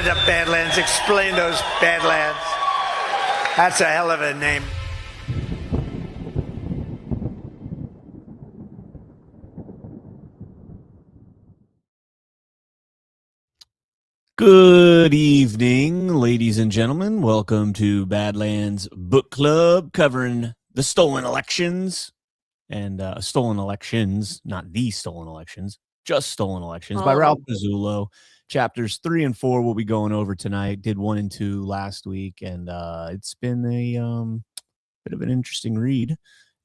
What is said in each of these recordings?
up, Badlands. Explain those Badlands. That's a hell of a name. Good evening, ladies and gentlemen. Welcome to Badlands Book Club, covering the stolen elections and stolen elections, not the stolen elections, just stolen elections by Ralph Pizzulo. Chapters 3 and 4 we'll be going over tonight. Did 1 and 2 last week, and it's been a bit of an interesting read.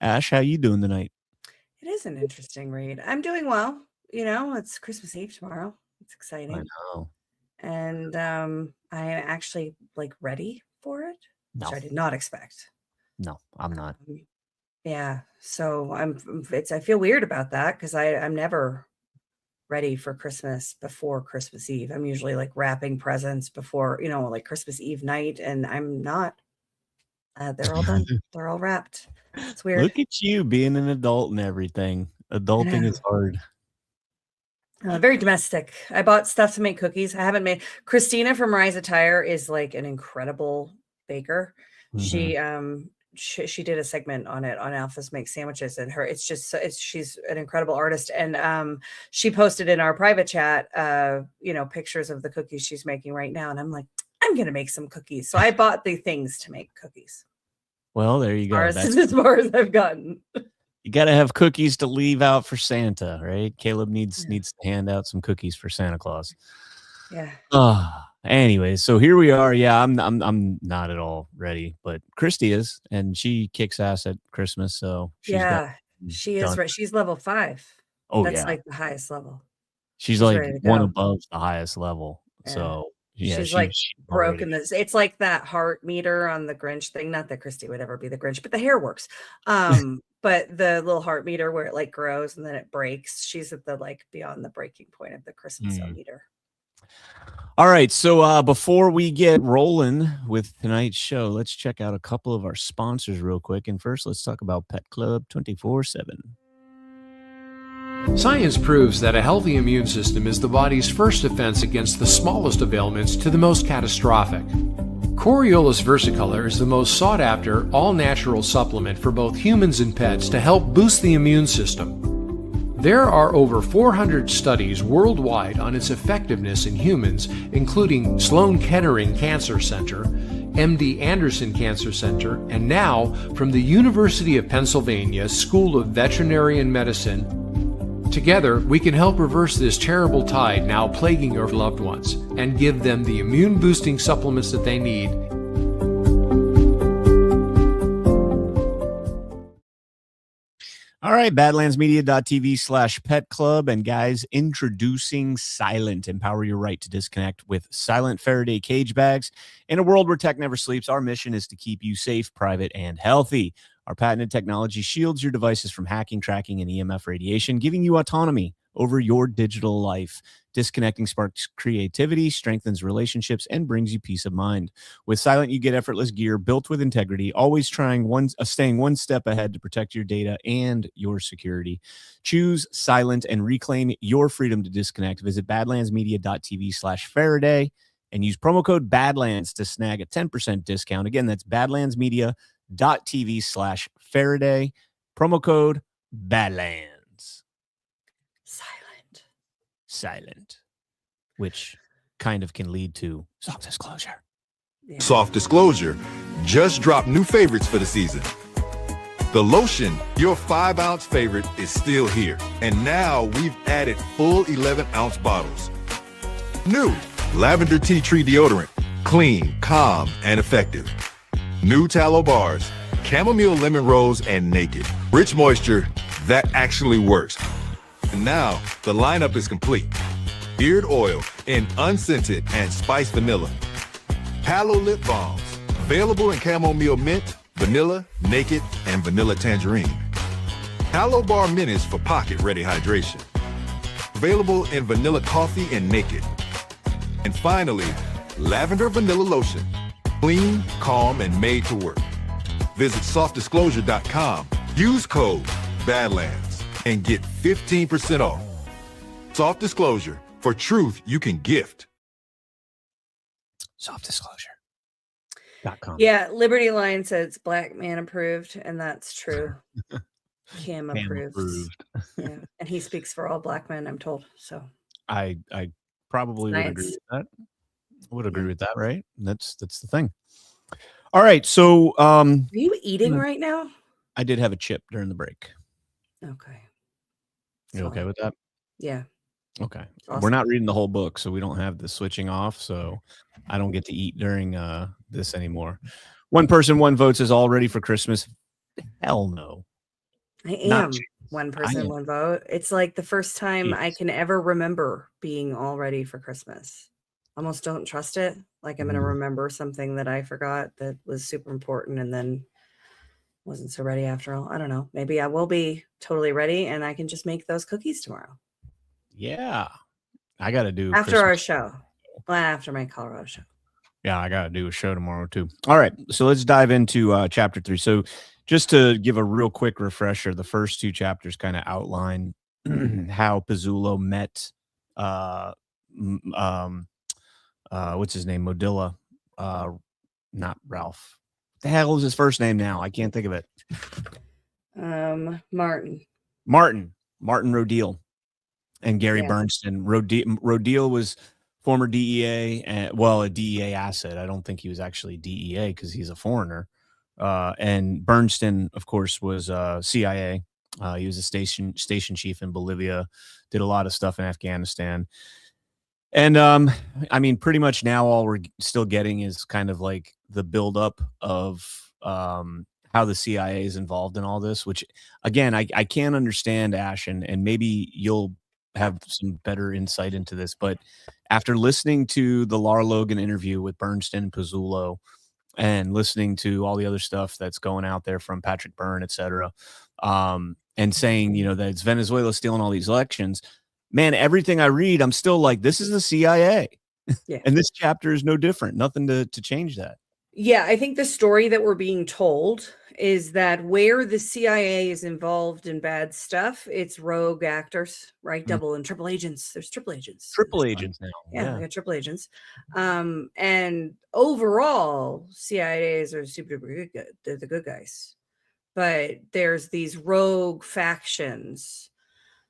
Ashe, how you doing tonight? It is an interesting read. I'm doing well. You know, it's Christmas Eve tomorrow. It's exciting. I know. And I am actually ready for it, which I did not expect. No, I'm not. Yeah. So I feel weird about that because I'm never ready for Christmas before Christmas Eve. I'm usually wrapping presents before, Christmas Eve night, and I'm not. They're all done. They're all wrapped. It's weird. Look at you being an adult and everything. Adulting is hard. Very domestic. I bought stuff to make cookies. I haven't made. Christina from Rise Attire is an incredible baker. Mm-hmm. She did a segment on it on Alphas Make Sandwiches, and she's an incredible artist. And she posted in our private chat, pictures of the cookies she's making right now. And I'm like, I'm gonna make some cookies. So I bought the things to make cookies. Well, there you go. As far as I've gotten. You got to have cookies to leave out for Santa, right? Caleb needs to hand out some cookies for Santa Claus. Yeah. Anyway, so here we are. Yeah, I'm not at all ready, but Christy is, and she kicks ass at Christmas. So she is right. She's level 5. Oh, that's the highest level. She's one above the highest level. Yeah. So yeah, she's broken this. It's like that heart meter on the Grinch thing. Not that Christy would ever be the Grinch, but the hair works. But the little heart meter where it grows and then it breaks. She's at the beyond the breaking point of the Christmas meter. All right. So before we get rolling with tonight's show, let's check out a couple of our sponsors real quick. And first, let's talk about Pet Club 24/7. Science proves that a healthy immune system is the body's first defense against the smallest of ailments to the most catastrophic. Coriolus versicolor is the most sought-after, all-natural supplement for both humans and pets to help boost the immune system. There are over 400 studies worldwide on its effectiveness in humans, including Sloan Kettering Cancer Center, MD Anderson Cancer Center, and now from the University of Pennsylvania School of Veterinary Medicine. Together, we can help reverse this terrible tide now plaguing your loved ones and give them the immune-boosting supplements that they need. All right, badlandsmedia.tv/pet club. And guys, introducing Silent. Empower your right to disconnect with Silent Faraday cage bags. In a world where tech never sleeps, our mission is to keep you safe, private, and healthy. Our patented technology shields your devices from hacking, tracking, and EMF radiation, giving you autonomy over your digital life. Disconnecting sparks creativity, strengthens relationships, and brings you peace of mind. With Silent, you get effortless gear built with integrity, always staying one step ahead to protect your data and your security. Choose Silent and reclaim your freedom to disconnect. Visit badlandsmedia.tv/Faraday and use promo code Badlands to snag a 10% discount. Again, that's badlandsmedia.tv/Faraday. Promo code Badlands. Silent, which kind of can lead to soft disclosure. Yeah. Soft disclosure just dropped new favorites for the season. The lotion, your 5-ounce favorite, is still here. And now we've added full 11-ounce bottles. New lavender tea tree deodorant, clean, calm, and effective. New tallow bars, chamomile lemon rose and naked. Rich moisture that actually works. And now the lineup is complete. Beard oil in unscented and spiced vanilla. Palo lip balms, available in chamomile mint, vanilla, naked, and vanilla tangerine. Palo bar minis for pocket-ready hydration. Available in vanilla coffee and naked. And finally, lavender vanilla lotion. Clean, calm, and made to work. Visit softdisclosure.com. Use code Badlands and get 15% off. Soft Disclosure, for truth you can gift. Softdisclosure.com. Yeah, Liberty Line says it's black man approved, and that's true. Cam approved. Yeah, and he speaks for all black men, I'm told. So I probably would agree Science. with that. I would agree with that, right? That's the thing. All right, so Are you eating right now? I did have a chip during the break. Okay. You okay with that? Yeah. Okay. Awesome. We're not reading the whole book, so we don't have the switching off, so I don't get to eat during this anymore. One person, one vote is all ready for Christmas. Hell no. I am one person, one vote. It's like the first time I can ever remember being all ready for Christmas. Almost don't trust it. Like I'm going to remember something that I forgot that was super important and then wasn't so ready after all. I don't know. Maybe I will be totally ready and I can just make those cookies tomorrow. Yeah. I got to do after our show. Well, after my Colorado show. Yeah, I got to do a show tomorrow too. All right. So let's dive into chapter 3. So just to give a real quick refresher, the first 2 chapters kind of outline how Pizzulo met what's his name? Modilla. Not Ralph. What the hell is his first name now? I can't think of it. Martin Rodil and Gary Bernstein. Rodil was former DEA and a DEA asset. I don't think he was actually DEA because he's a foreigner. And Bernstein, of course, was CIA. He was a station chief in Bolivia, did a lot of stuff in Afghanistan. And I mean, pretty much now all we're still getting is kind of like the buildup of how the CIA is involved in all this, which again, I can't understand, Ashe, and maybe you'll have some better insight into this. But after listening to the Lara Logan interview with Bernstein and Pizzulo and listening to all the other stuff that's going out there from Patrick Byrne, et cetera, and saying, you know, that it's Venezuela stealing all these elections, man, everything I read, I'm still like, this is the CIA. Yeah. And this chapter is no different. Nothing to change that. Yeah, I think the story that we're being told is that where the CIA is involved in bad stuff, it's rogue actors, right? Double and triple agents. There's triple agents. Triple agents now. Yeah, they got triple agents. And overall, CIAs are super good. They're the good guys. But there's these rogue factions,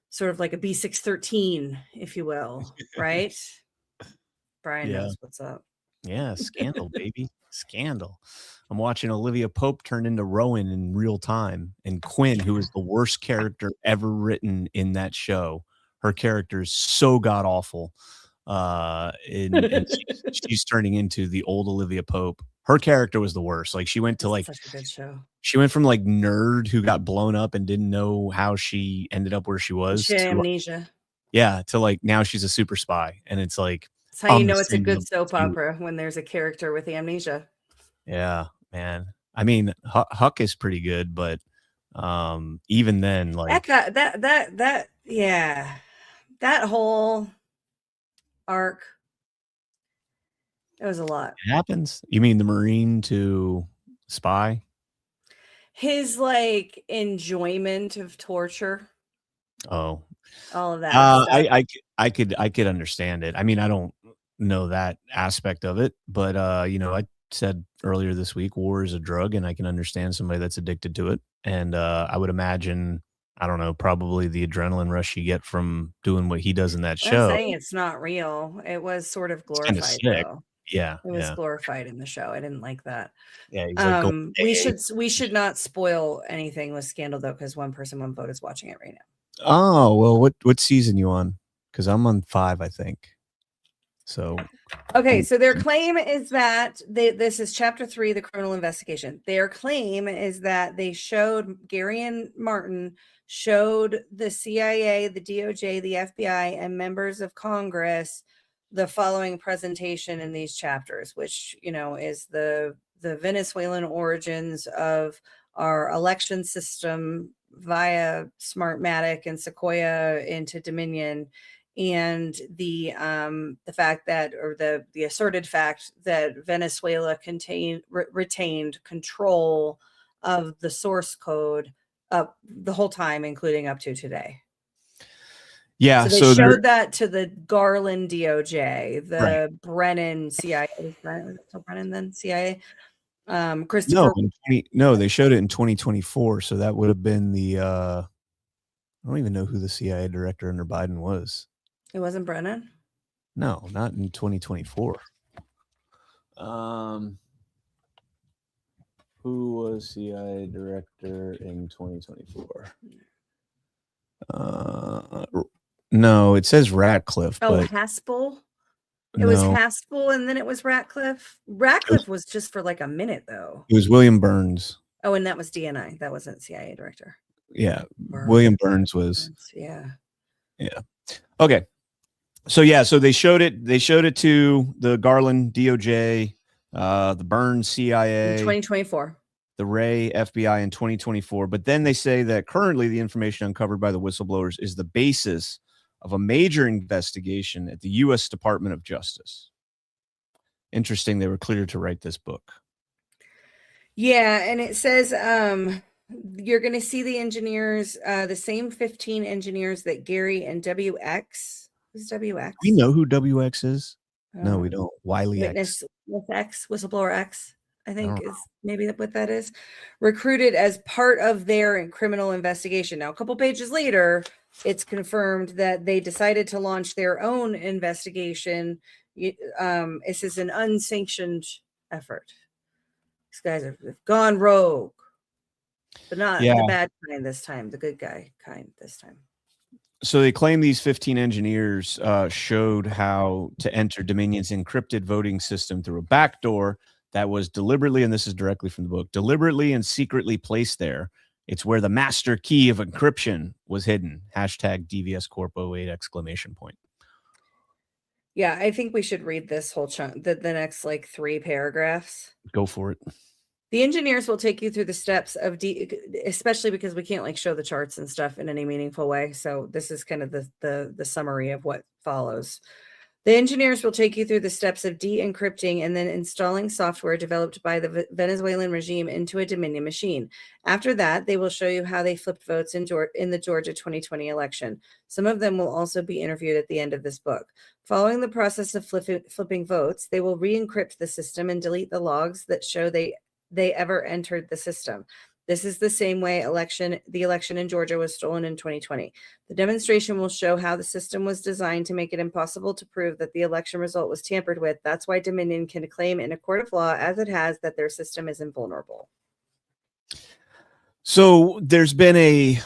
sort of like a B613, if you will, right? Brian knows what's up. Yeah, scandal, baby. Scandal. I'm watching Olivia Pope turn into Rowan in real time. And Quinn, who is the worst character ever written in that show. Her character is so god awful. And she's turning into the old Olivia Pope. Her character was the worst. Like she went to like such a good show. She went from like nerd who got blown up and didn't know how she ended up where she was. She had amnesia. Yeah, to like now she's a super spy. And it's like that's how you know it's a good soap opera when there's a character with amnesia. Yeah, man. I mean, Huck is pretty good, but even then, like that whole arc, it was a lot. It happens. You mean the Marine to spy? His like enjoyment of torture. Oh, all of that. I could understand it. I mean, I don't know that aspect of it, but you know, I said earlier this week, war is a drug, and I can understand somebody that's addicted to it. And I would imagine, I don't know, probably the adrenaline rush you get from doing what he does in that show. I'm saying it's not real. It was sort of glorified, though. Yeah, it was glorified in the show. I didn't like that. Yeah, he's like, we should not spoil anything with Scandal, though, because one person, one vote is watching it right now. Oh well, what season you on? Because I'm on 5, I think. So okay, so their claim is that this is chapter 3, the criminal investigation. Their claim is that they showed Gary and Martin showed the CIA, the DOJ, the FBI, and members of Congress the following presentation in these chapters, which, you know, is the Venezuelan origins of our election system via Smartmatic and Sequoia into Dominion, and the fact that, or the asserted fact that Venezuela retained control of the source code up the whole time, including up to today. Yeah. So they So showed that to the Garland DOJ, the Right. Brennan CIA. Was it still Brennan then? CIA. no, Christopher. they showed it in 2024. So that would have been the I don't even know who the CIA director under Biden was. It wasn't Brennan. No, not in 2024. Who was CIA director in 2024? No, it says Ratcliffe. Oh, But Haspel. It was no, Haspel, and then it was Ratcliffe. Ratcliffe was just for like a minute, though. it was William Burns. Oh, and that was DNI. That wasn't CIA director. Yeah, William Burns was. Yeah. Okay. So they showed it. They showed it to the Garland DOJ, the Burns CIA, In 2024. the Ray FBI in 2024. But then they say that currently the information uncovered by the whistleblowers is the basis of a major investigation at the U.S. Department of Justice. Interesting. They were cleared to write this book. Yeah, and it says you're going to see the engineers, the same 15 engineers that Gary and WX. Who's WX? We know who WX is. No, we don't. Wiley Witness X. with X, whistleblower X, I think don't is maybe what that is. Recruited as part of their criminal investigation. Now, a couple pages later, it's confirmed that they decided to launch their own investigation. This is an unsanctioned effort. These guys have gone rogue, but not the bad kind this time, the good guy kind this time. So they claim these 15 engineers showed how to enter Dominion's encrypted voting system through a backdoor that was deliberately, and this is directly from the book, deliberately and secretly placed there. It's where the master key of encryption was hidden. Hashtag DVS Corp 08 exclamation point. Yeah, I think we should read this whole chunk, the next like 3 paragraphs. Go for it. The engineers will take you through the steps of especially because we can't like show the charts and stuff in any meaningful way. So this is kind of the summary of what follows. The engineers will take you through the steps of de-encrypting and then installing software developed by the Venezuelan regime into a Dominion machine. After that, they will show you how they flipped votes in the Georgia 2020 election. Some of them will also be interviewed at the end of this book. Following the process of flipping votes, they will re-encrypt the system and delete the logs that show they ever entered the system. This is the same way the election in Georgia was stolen in 2020. The demonstration will show how the system was designed to make it impossible to prove that the election result was tampered with. That's why Dominion can claim in a court of law, as it has, that their system is invulnerable. So there's been a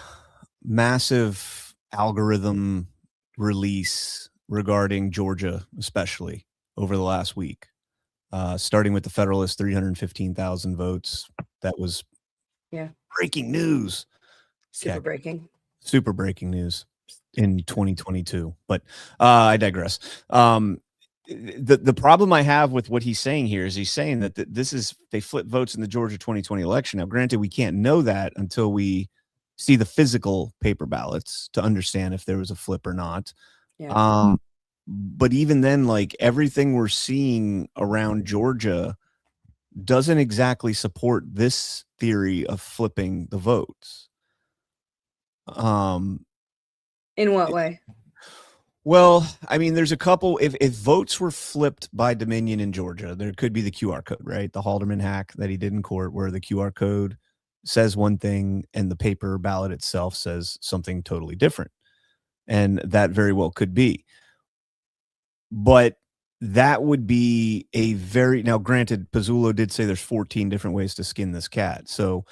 massive algorithm release regarding Georgia, especially over the last week, starting with the Federalist 315,000 votes. That was breaking news. Super breaking news in 2022. But I digress. The problem I have with what he's saying here is he's saying that they flip votes in the Georgia 2020 election. Now, granted, we can't know that until we see the physical paper ballots to understand if there was a flip or not. Yeah. But even then, like everything we're seeing around Georgia doesn't exactly support this theory of flipping the votes. In what way? Well, I mean, there's a couple. If votes were flipped by Dominion in Georgia, there could be the QR code, right? The Haldeman hack that he did in court, where the QR code says one thing and the paper ballot itself says something totally different. And that very well could be. But that would be now granted, Pizzulo did say there's 14 different ways to skin this cat. So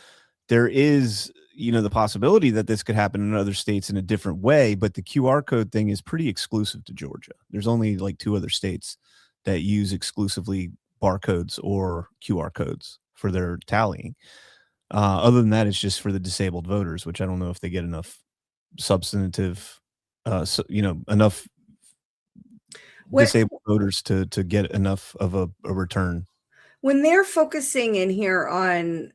there is, the possibility that this could happen in other states in a different way, but the QR code thing is pretty exclusive to Georgia. There's only like 2 other states that use exclusively barcodes or QR codes for their tallying. Other than that, it's just for the disabled voters, which I don't know if they get enough substantive, enough disabled voters to get enough of a return. When they're focusing in here on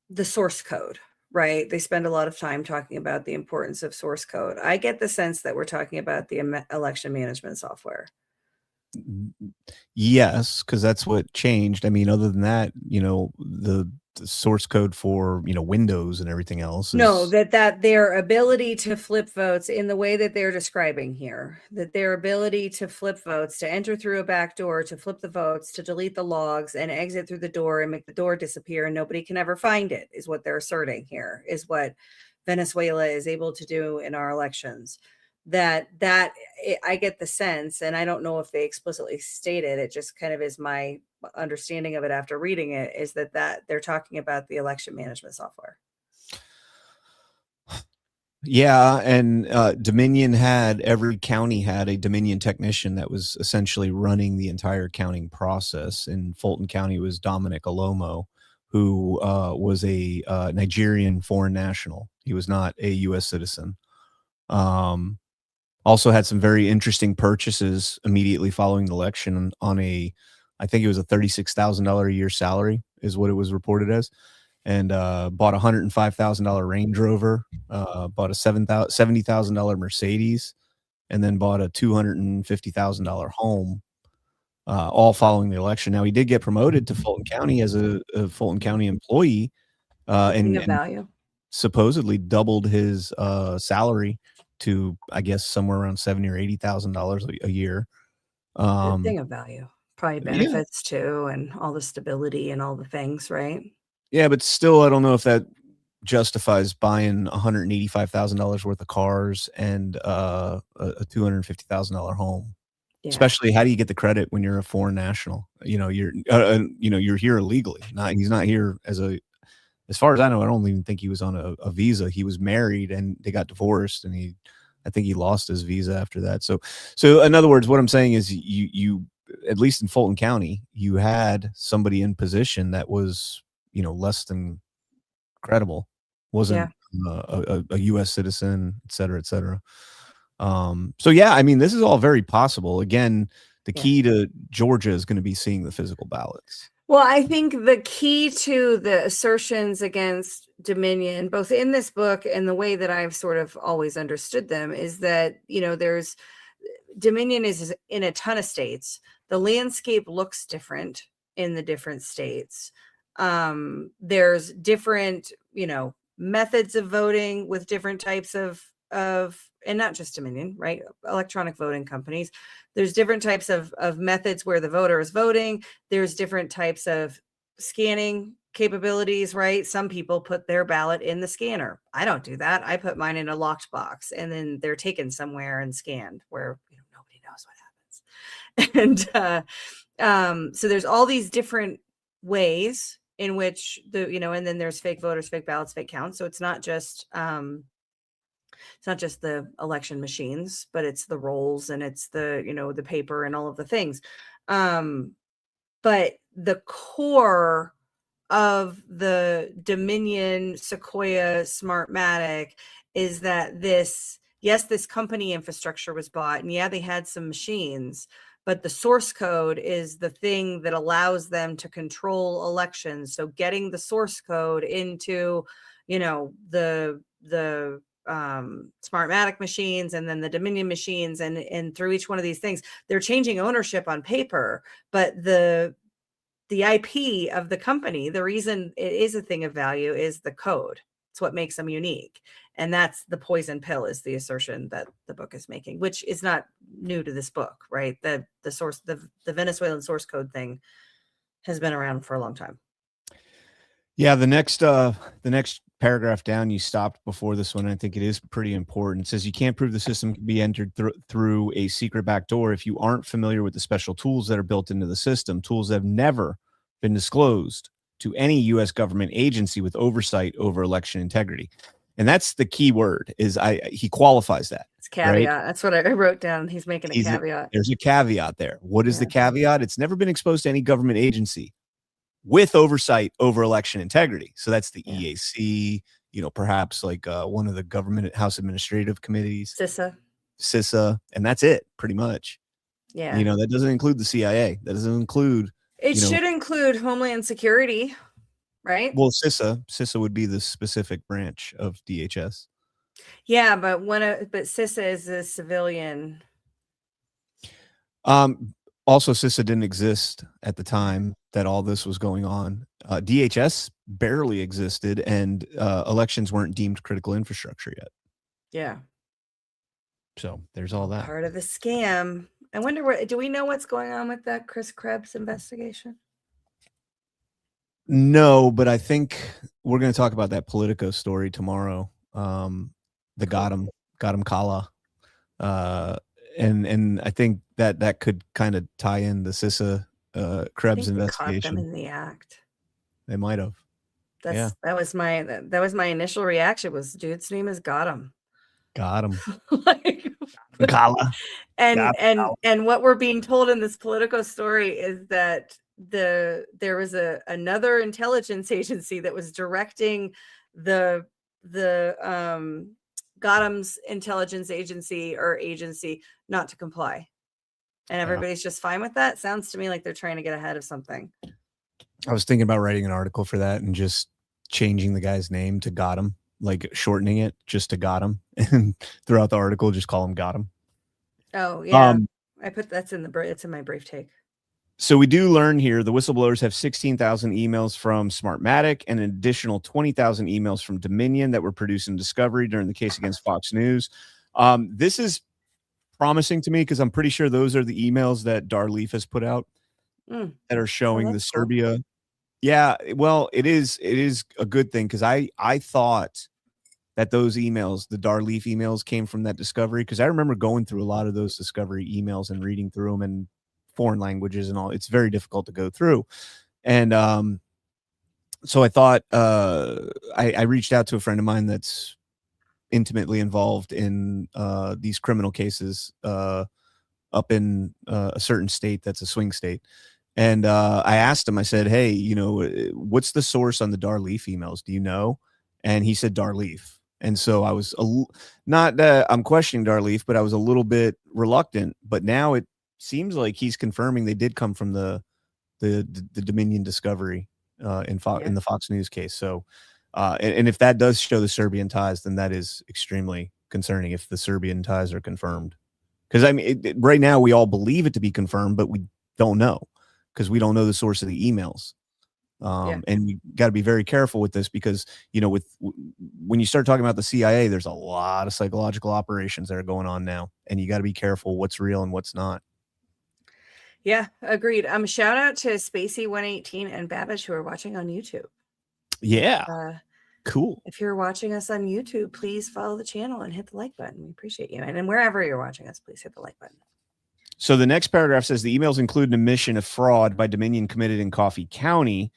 the source code, right? They spend a lot of time talking about the importance of source code. I get the sense that we're talking about the election management software. Yes, because that's what changed. I mean, other than that, the source code for Windows and everything else No, is that their ability to flip votes in the way that they're describing here, that their ability to flip votes, to enter through a back door, to flip the votes, to delete the logs and exit through the door and make the door disappear and nobody can ever find it, is what they're asserting here, is what Venezuela is able to do in our elections. I get the sense, and I don't know if they explicitly stated it, just kind of is my understanding of it after reading it, is that they're talking about the election management software. Yeah, and every county had a Dominion technician that was essentially running the entire counting process. In Fulton County, it was Dominic Alomo, who was a Nigerian foreign national. He was not a U.S. citizen. Also had some very interesting purchases immediately following the election on I think it was a $36,000 a year salary is what it was reported as. And bought a $105,000 Range Rover, bought a $70,000 Mercedes, and then bought a $250,000 home, all following the election. Now, he did get promoted to Fulton County as a Fulton County employee, and value. supposedly doubled his salary to, I guess, somewhere around $70,000 or $80,000 a year. Thing of value, probably benefits too, and all the stability and all the things, right? Yeah, but still, I don't know if that justifies buying $185,000 worth of cars and a $250,000 home. Yeah. Especially, how do you get the credit when you're a foreign national? You're here illegally. He's not here as far as I know, I don't even think he was on a visa. He was married and they got divorced, and I think he lost his visa after that. So in other words, what I'm saying is you at least in Fulton County, you had somebody in position that was, less than credible, wasn't a U.S. citizen, et cetera, et cetera. So yeah, I mean, this is all very possible. Again, the key to Georgia is going to be seeing the physical ballots. Well, I think the key to the assertions against Dominion, both in this book and the way that I've sort of always understood them, is that, there's Dominion is in a ton of states. The landscape looks different in the different states. There's different, methods of voting with different types of, and not just Dominion, right? Electronic voting companies. There's different types of methods where the voter is voting. There's different types of scanning capabilities, right? Some people put their ballot in the scanner. I don't do that. I put mine in a locked box, and then they're taken somewhere and scanned where nobody knows what happens. And so there's all these different ways in which and then there's fake voters, fake ballots, fake counts. So it's not just the election machines, but it's the rolls and it's the, the paper and all of the things. But the core of the Dominion, Sequoia, Smartmatic is that this company infrastructure was bought, and they had some machines, but the source code is the thing that allows them to control elections. So getting the source code into, the Smartmatic machines and then the Dominion machines, and through each one of these things, they're changing ownership on paper, but the IP of the company, the reason it is a thing of value is the code. It's what makes them unique. And that's the poison pill, is the assertion that the book is making, which is not new to this book, right? The source, the Venezuelan source code thing has been around for a long time. Yeah, the next paragraph down, you stopped before this one. I think it is pretty important. It says you can't prove the system can be entered through a secret backdoor if you aren't familiar with the special tools that are built into the system, tools that have never been disclosed to any U.S. government agency with oversight over election integrity. And that's the key word, is he qualifies that. It's caveat. Right? That's what I wrote down. He's making a caveat. There's a caveat there. What is the caveat? It's never been exposed to any government agency with oversight over election integrity. So that's the EAC, perhaps like one of the government House Administrative Committees. CISA. And that's it, pretty much. Yeah. That doesn't include the CIA. That doesn't include. It should include Homeland Security, right? Well, CISA would be the specific branch of DHS. Yeah, but CISA is a civilian. Also, CISA didn't exist at the time that all this was going on. DHS barely existed, and elections weren't deemed critical infrastructure yet. Yeah. So there's all that. Part of the scam. I wonder do we know what's going on with that Chris Krebs investigation? No, but I think we're going to talk about that Politico story tomorrow. The got him Kala. And I think that could kind of tie in the CISA Krebs investigation. Caught them in the act. They might have. That was my initial reaction was, dude's name is Got him. Like, Kala. And what we're being told in this Politico story is that there was another intelligence agency that was directing the Gotham's intelligence agency not to comply, and everybody's just fine with that. Sounds to me like they're trying to get ahead of something. I was thinking about writing an article for that and just changing the guy's name to Gotham, like shortening it just to Gotham, and throughout the article just call him Gotham. Oh yeah, I put it's in my brief take. So we do learn here the whistleblowers have 16,000 emails from Smartmatic and an additional 20,000 emails from Dominion that were produced in discovery during the case against Fox News. This is promising to me because I'm pretty sure those are the emails that Darleaf has put out that are showing the Serbia. Cool. Yeah, well, it is a good thing because I thought that those emails, the Darleaf emails, came from that discovery because I remember going through a lot of those discovery emails and reading through them and foreign languages and all. It's very difficult to go through. And so I thought I reached out to a friend of mine that's intimately involved in these criminal cases up in a certain state that's a swing state. And I asked him, I said, hey, what's the source on the Darleaf emails? Do you know? And he said Darleaf. And so I was not that I'm questioning Darleaf, but I was a little bit reluctant. But now it seems like he's confirming they did come from the Dominion discovery in the Fox News case. So, and if that does show the Serbian ties, then that is extremely concerning if the Serbian ties are confirmed. Because I mean, right now we all believe it to be confirmed, but we don't know because we don't know the source of the emails. And you got to be very careful with this because, when you start talking about the CIA, there's a lot of psychological operations that are going on now, and you got to be careful what's real and what's not. Yeah, agreed. Shout out to Spacey 118 and Babish who are watching on YouTube. Yeah. Cool. If you're watching us on YouTube, please follow the channel and hit the like button. We appreciate you. And then wherever you're watching us, please hit the like button. So the next paragraph says the emails include an admission of fraud by Dominion committed in Coffee County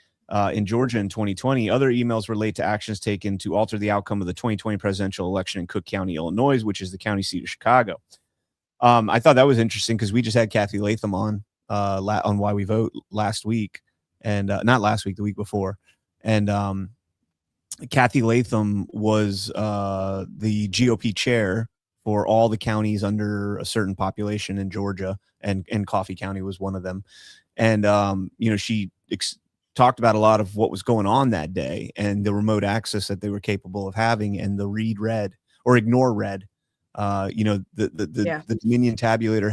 in Georgia in 2020. Other emails relate to actions taken to alter the outcome of the 2020 presidential election in Cook County, Illinois, which is the county seat of Chicago. I thought that was interesting because we just had Kathy Latham on Why We Vote last week, and not last week, the week before. And Kathy Latham was the GOP chair for all the counties under a certain population in Georgia, and Coffee County was one of them. And, she talked about a lot of what was going on that day and the remote access that they were capable of having and the read red or ignore red. The Dominion tabulator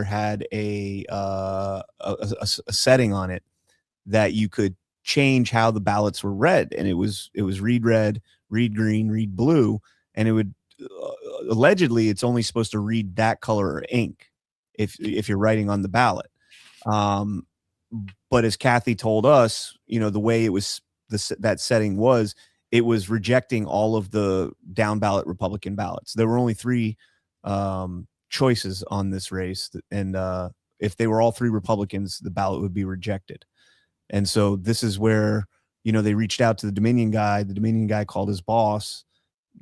had a setting on it that you could change how the ballots were read, and it was read red, read green, read blue, and it would allegedly it's only supposed to read that color or ink if you're writing on the ballot. But as Kathy told us, the way it was that setting was, it was rejecting all of the down ballot Republican ballots. There were only 3 choices on this race, and if they were all 3 Republicans, the ballot would be rejected. And so this is where they reached out to the Dominion guy. The Dominion guy called his boss,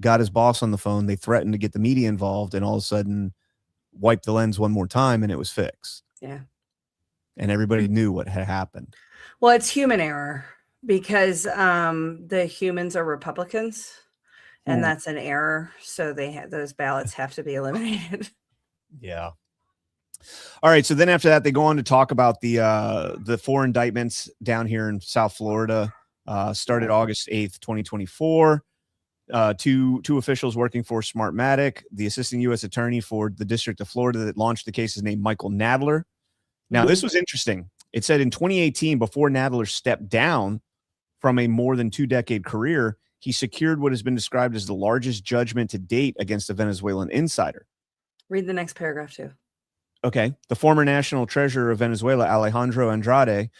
got his boss on the phone. They threatened to get the media involved, and all of a sudden wiped the lens one more time, and it was fixed. Yeah. And everybody knew what had happened. Well, it's human error because the humans are Republicans, and that's an error. So those ballots have to be eliminated. Yeah. All right. So then after that, they go on to talk about the 4 indictments down here in South Florida, started August 8th, 2024. Two officials working for Smartmatic. The assistant U.S. attorney for the District of Florida that launched the case is named Michael Nadler. Now, this was interesting. It said in 2018, before Nadler stepped down from a more than 2-decade career, he secured what has been described as the largest judgment to date against a Venezuelan insider. Read the next paragraph too. Okay. The former national treasurer of Venezuela, Alejandro Andrade,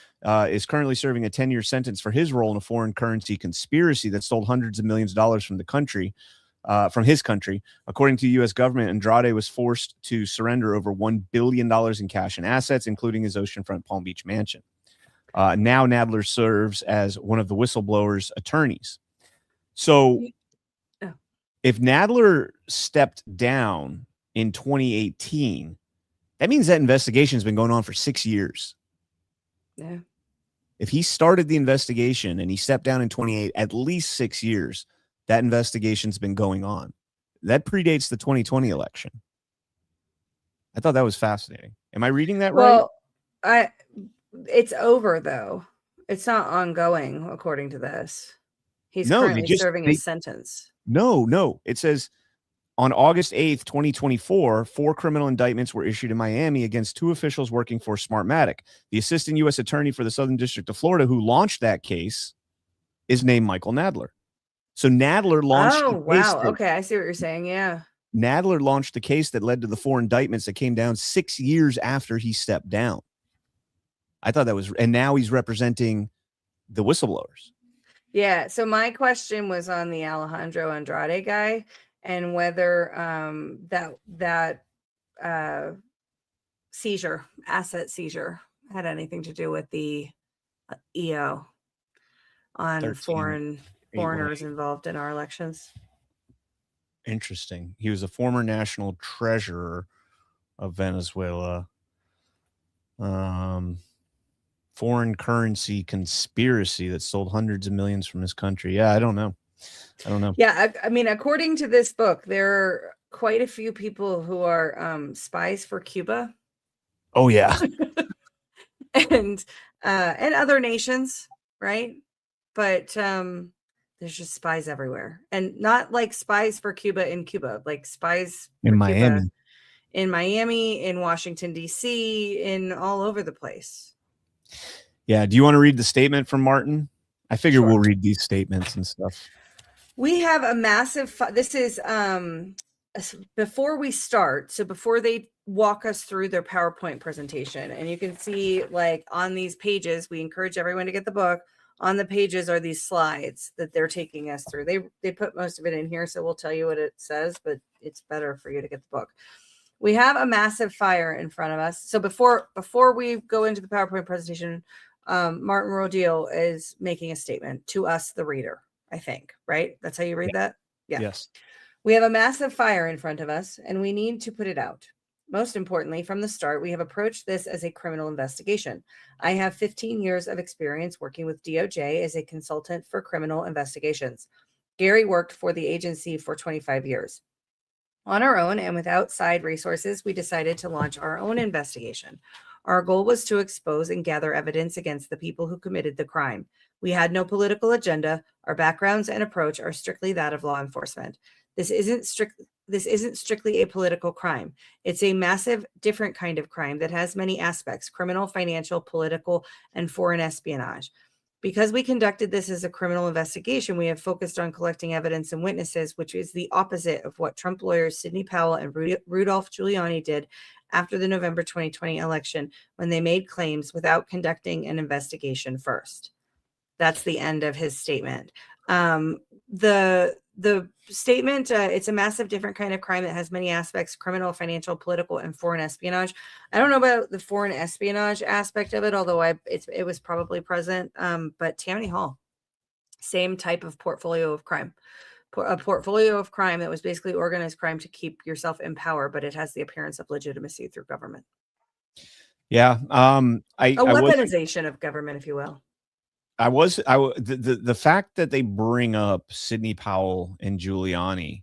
is currently serving a 10-year sentence for his role in a foreign currency conspiracy that stole hundreds of millions of dollars from the country, from his country. According to the U.S. government, Andrade was forced to surrender over $1 billion in cash and assets, including his oceanfront Palm Beach mansion. Now Nadler serves as one of the whistleblower's attorneys. So if Nadler stepped down in 2018, that means that investigation has been going on for 6 years. Yeah. If he started the investigation and he stepped down in 28, at least 6 years, that investigation's been going on. That predates the 2020 election. I thought that was fascinating. Am I reading that right? Well, it's over though. It's not ongoing according to this. He's currently serving his sentence. No. It says on August 8th, 2024, 4 criminal indictments were issued in Miami against 2 officials working for Smartmatic. The assistant U.S. attorney for the Southern District of Florida who launched that case is named Michael Nadler. So Nadler launched the case. Oh, wow. Okay, I see what you're saying. Yeah. Nadler launched the case that led to the 4 indictments that came down 6 years after he stepped down. I thought that was, and now he's representing the whistleblowers. Yeah. So my question was on the Alejandro Andrade guy and whether that asset seizure had anything to do with the EO on foreigners involved in our elections. Interesting. He was a former national treasurer of Venezuela. Foreign currency conspiracy that stole hundreds of millions from his country. Yeah, I don't know. Yeah, I mean, according to this book, there are quite a few people who are spies for Cuba. Oh yeah, and other nations, right? But there's just spies everywhere, and not like spies for Cuba in Cuba, like spies in Miami, Cuba, in Washington D.C., in all over the place. Yeah. Do you want to read the statement from Martin? I figure we'll read these statements and stuff. We have a massive, this is before we start. So before they walk us through their PowerPoint presentation, and you can see like on these pages, we encourage everyone to get the book. On the pages are these slides that they're taking us through. They put most of it in here, so we'll tell you what it says, but it's better for you to get the book. We have a massive fire in front of us. So before we go into the PowerPoint presentation, Martin Rodil is making a statement to us, the reader, I think, right? That's how you read that? Yeah. Yes. We have a massive fire in front of us, and we need to put it out. Most importantly, from the start, we have approached this as a criminal investigation. I have 15 years of experience working with DOJ as a consultant for criminal investigations. Gary worked for the agency for 25 years. On our own and with outside resources, we decided to launch our own investigation. Our goal was to expose and gather evidence against the people who committed the crime. We had no political agenda. Our backgrounds and approach are strictly that of law enforcement. This isn't strictly a political crime. It's a massive, different kind of crime that has many aspects: criminal, financial, political, and foreign espionage. Because we conducted this as a criminal investigation, we have focused on collecting evidence and witnesses, which is the opposite of what Trump lawyers Sidney Powell and Rudolph Giuliani did after the November 2020 election, when they made claims without conducting an investigation first. That's the end of his statement. The statement, it's a massive, different kind of crime that has many aspects: criminal, financial, political, and foreign espionage. I don't know about the foreign espionage aspect of it, although it was probably present. But Tammany Hall, same type of portfolio of crime. A portfolio of crime that was basically organized crime to keep yourself in power, but it has the appearance of legitimacy through government. Yeah. A weaponization of government, if you will. The fact that they bring up Sidney Powell and Giuliani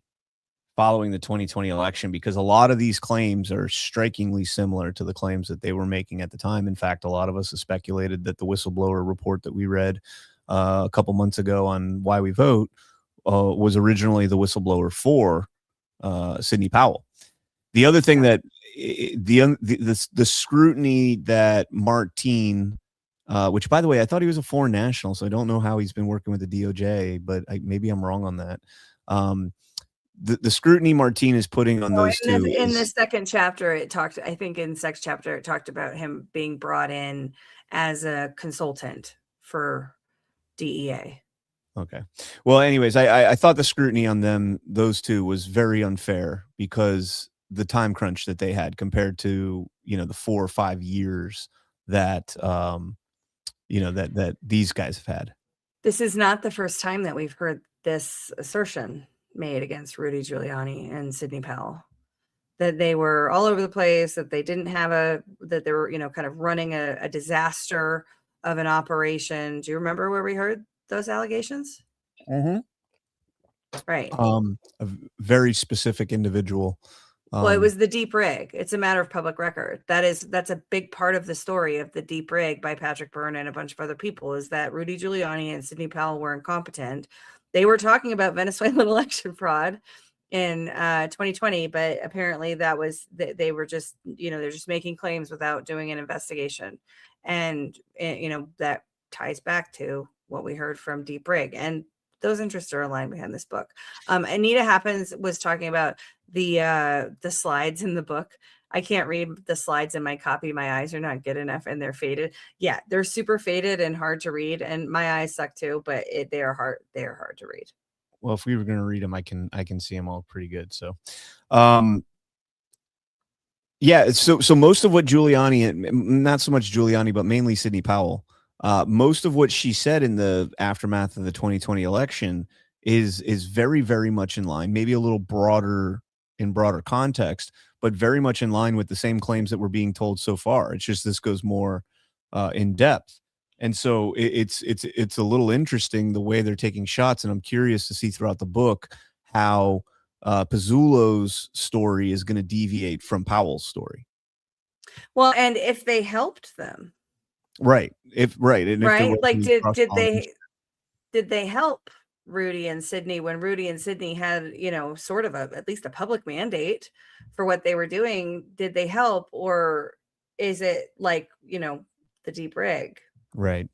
following the 2020 election, because a lot of these claims are strikingly similar to the claims that they were making at the time. In fact, a lot of us have speculated that the whistleblower report that we read a couple months ago on Why We Vote was originally the whistleblower for Sidney Powell. The other thing that the scrutiny that Martine, which by the way, I thought he was a foreign national, so I don't know how he's been working with the DOJ, but maybe I'm wrong on that. The scrutiny Martine is putting on those two. In the second chapter, it talked, I think in second chapter, it talked about him being brought in as a consultant for DEA. Okay. Well, anyways, I thought the scrutiny on those two was very unfair because the time crunch that they had compared to, the 4 or 5 years that, that these guys have had. This is not the first time that we've heard this assertion made against Rudy Giuliani and Sidney Powell, that they were all over the place, that they didn't have that they were, kind of running a disaster of an operation. Do you remember where we heard those allegations? Mm-hmm. Right. A very specific individual. Well, it was the deep rig. It's a matter of public record. That's a big part of the story of the deep rig by Patrick Byrne and a bunch of other people, is that Rudy Giuliani and Sidney Powell were incompetent. They were talking about Venezuelan election fraud in 2020, but apparently that was, they were just, they're just making claims without doing an investigation. And, that ties back to what we heard from Deep Rig. And those interests are aligned behind this book. Anita Happens was talking about the slides in the book. I can't read the slides in my copy. My eyes are not good enough and they're faded. Yeah, they're super faded and hard to read. And my eyes suck too, but they are hard to read. Well, if we were going to read them, I can see them all pretty good. So, yeah. So most of what Giuliani, not so much Giuliani, but mainly Sidney Powell, most of what she said in the aftermath of the 2020 election is very, very much in line, maybe a little broader context, but very much in line with the same claims that we're being told so far. It's just this goes more in depth. And so it's a little interesting the way they're taking shots. And I'm curious to see throughout the book how Pizzulo's story is going to deviate from Powell's story. Well, and if they helped them. Right. Like, did they help Rudy and Sidney when Rudy and Sidney had, sort of at least a public mandate for what they were doing? Did they help, or is it like, the deep rig? Right.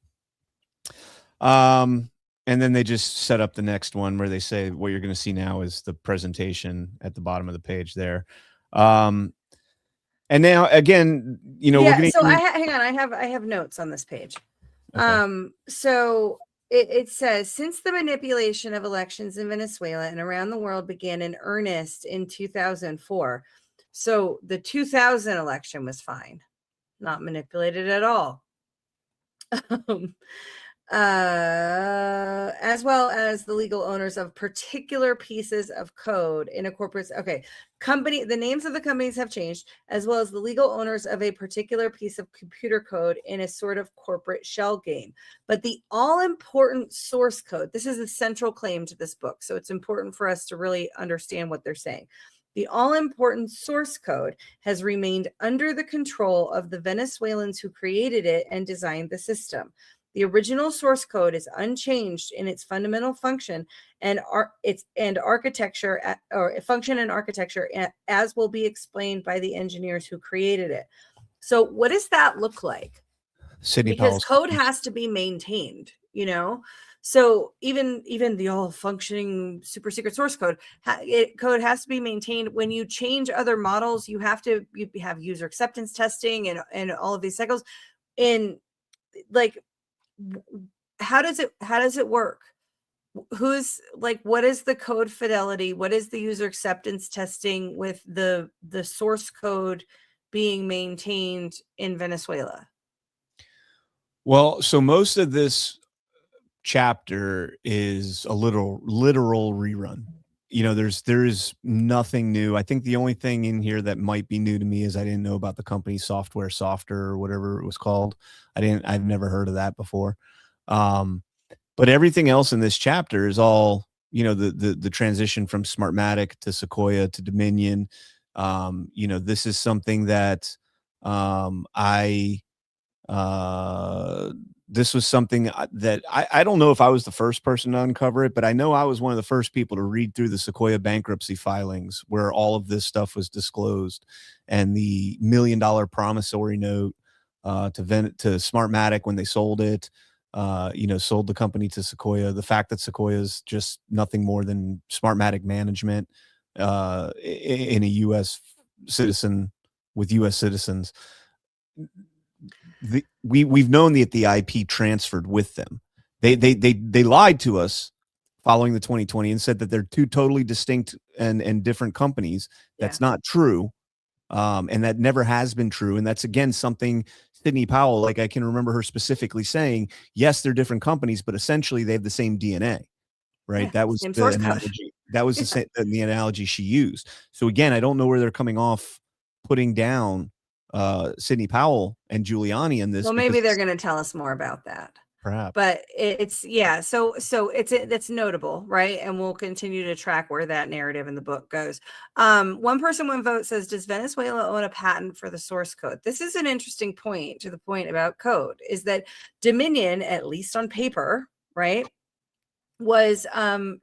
And then they just set up the next one where they say what you're going to see now is the presentation at the bottom of the page there. And now again, we're going to hang on. I have notes on this page. Okay. So it says, since the manipulation of elections in Venezuela and around the world began in earnest in 2004. So the 2000 election was fine, not manipulated at all. As well as the legal owners of particular pieces of code in a corporate company. The names of the companies have changed, as well as the legal owners of a particular piece of computer code in a sort of corporate shell game. But the all-important source code, this is the central claim to this book, so it's important for us to really understand what they're saying. The all-important source code has remained under the control of the Venezuelans who created it and designed the system. The original source code is unchanged in its fundamental function and architecture, as will be explained by the engineers who created it. So what does that look like? Because code has to be maintained, So even the all functioning super secret source code, code has to be maintained. When you change other models, you have user acceptance testing and all of these cycles. And like, how does it work? Who's like, what is the code fidelity? What is the user acceptance testing with the source code being maintained in Venezuela? Well, so most of this chapter is a literal rerun. There's nothing new. I think the only thing in here that might be new to me is I didn't know about the company Software Softer or whatever it was called. I've never heard of that before. But everything else in this chapter is all, the transition from Smartmatic to Sequoia to Dominion. This is something that I this was something that I don't know if I was the first person to uncover it, but I know I was one of the first people to read through the Sequoia bankruptcy filings where all of this stuff was disclosed, and the $1 million promissory note to Smartmatic when they sold it, sold the company to Sequoia. The fact that Sequoia is just nothing more than Smartmatic management in a U.S. citizen with U.S. citizens. We've known that the IP transferred with them. They lied to us following the 2020 and said that they're two totally distinct and different companies. That's not true. And that never has been true. And that's, again, something Sidney Powell, like, I can remember her specifically saying, yes, they're different companies, but essentially they have the same DNA, right? Yeah, that was same the source code. analogy. That was the analogy she used. So again, I don't know where they're coming off putting down Sidney Powell and Giuliani in this. Well, maybe they're going to tell us more about that. Perhaps. But it's so it's notable, right? And we'll continue to track where that narrative in the book goes. One person, one vote says, does Venezuela own a patent for the source code? This is an interesting point to the point about code, is that Dominion, at least on paper, right, was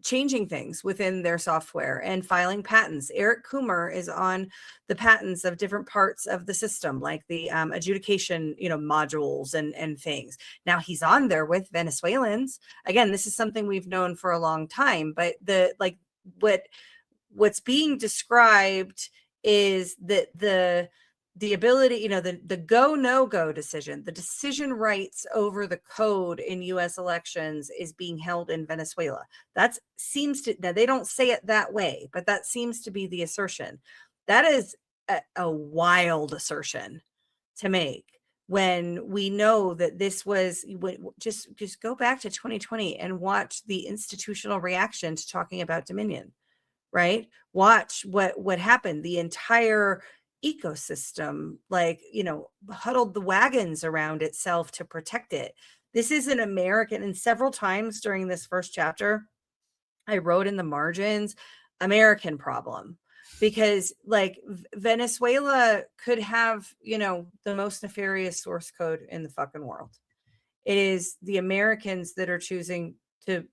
changing things within their software and filing patents. Eric Coomer is on the patents of different parts of the system, like the adjudication, modules and things. Now he's on there with Venezuelans. Again, this is something we've known for a long time, but what's being described is that the ability, the go, no go decision, the decision rights over the code in U.S. elections is being held in Venezuela. Now they don't say it that way, but that seems to be the assertion. That is a wild assertion to make when we know that this was, just go back to 2020 and watch the institutional reaction to talking about Dominion, right? Watch what happened. The entire ecosystem, huddled the wagons around itself to protect it. This is an American, and several times during this first chapter, I wrote in the margins, American problem, because Venezuela could have, the most nefarious source code in the fucking world. It is the Americans that are choosing the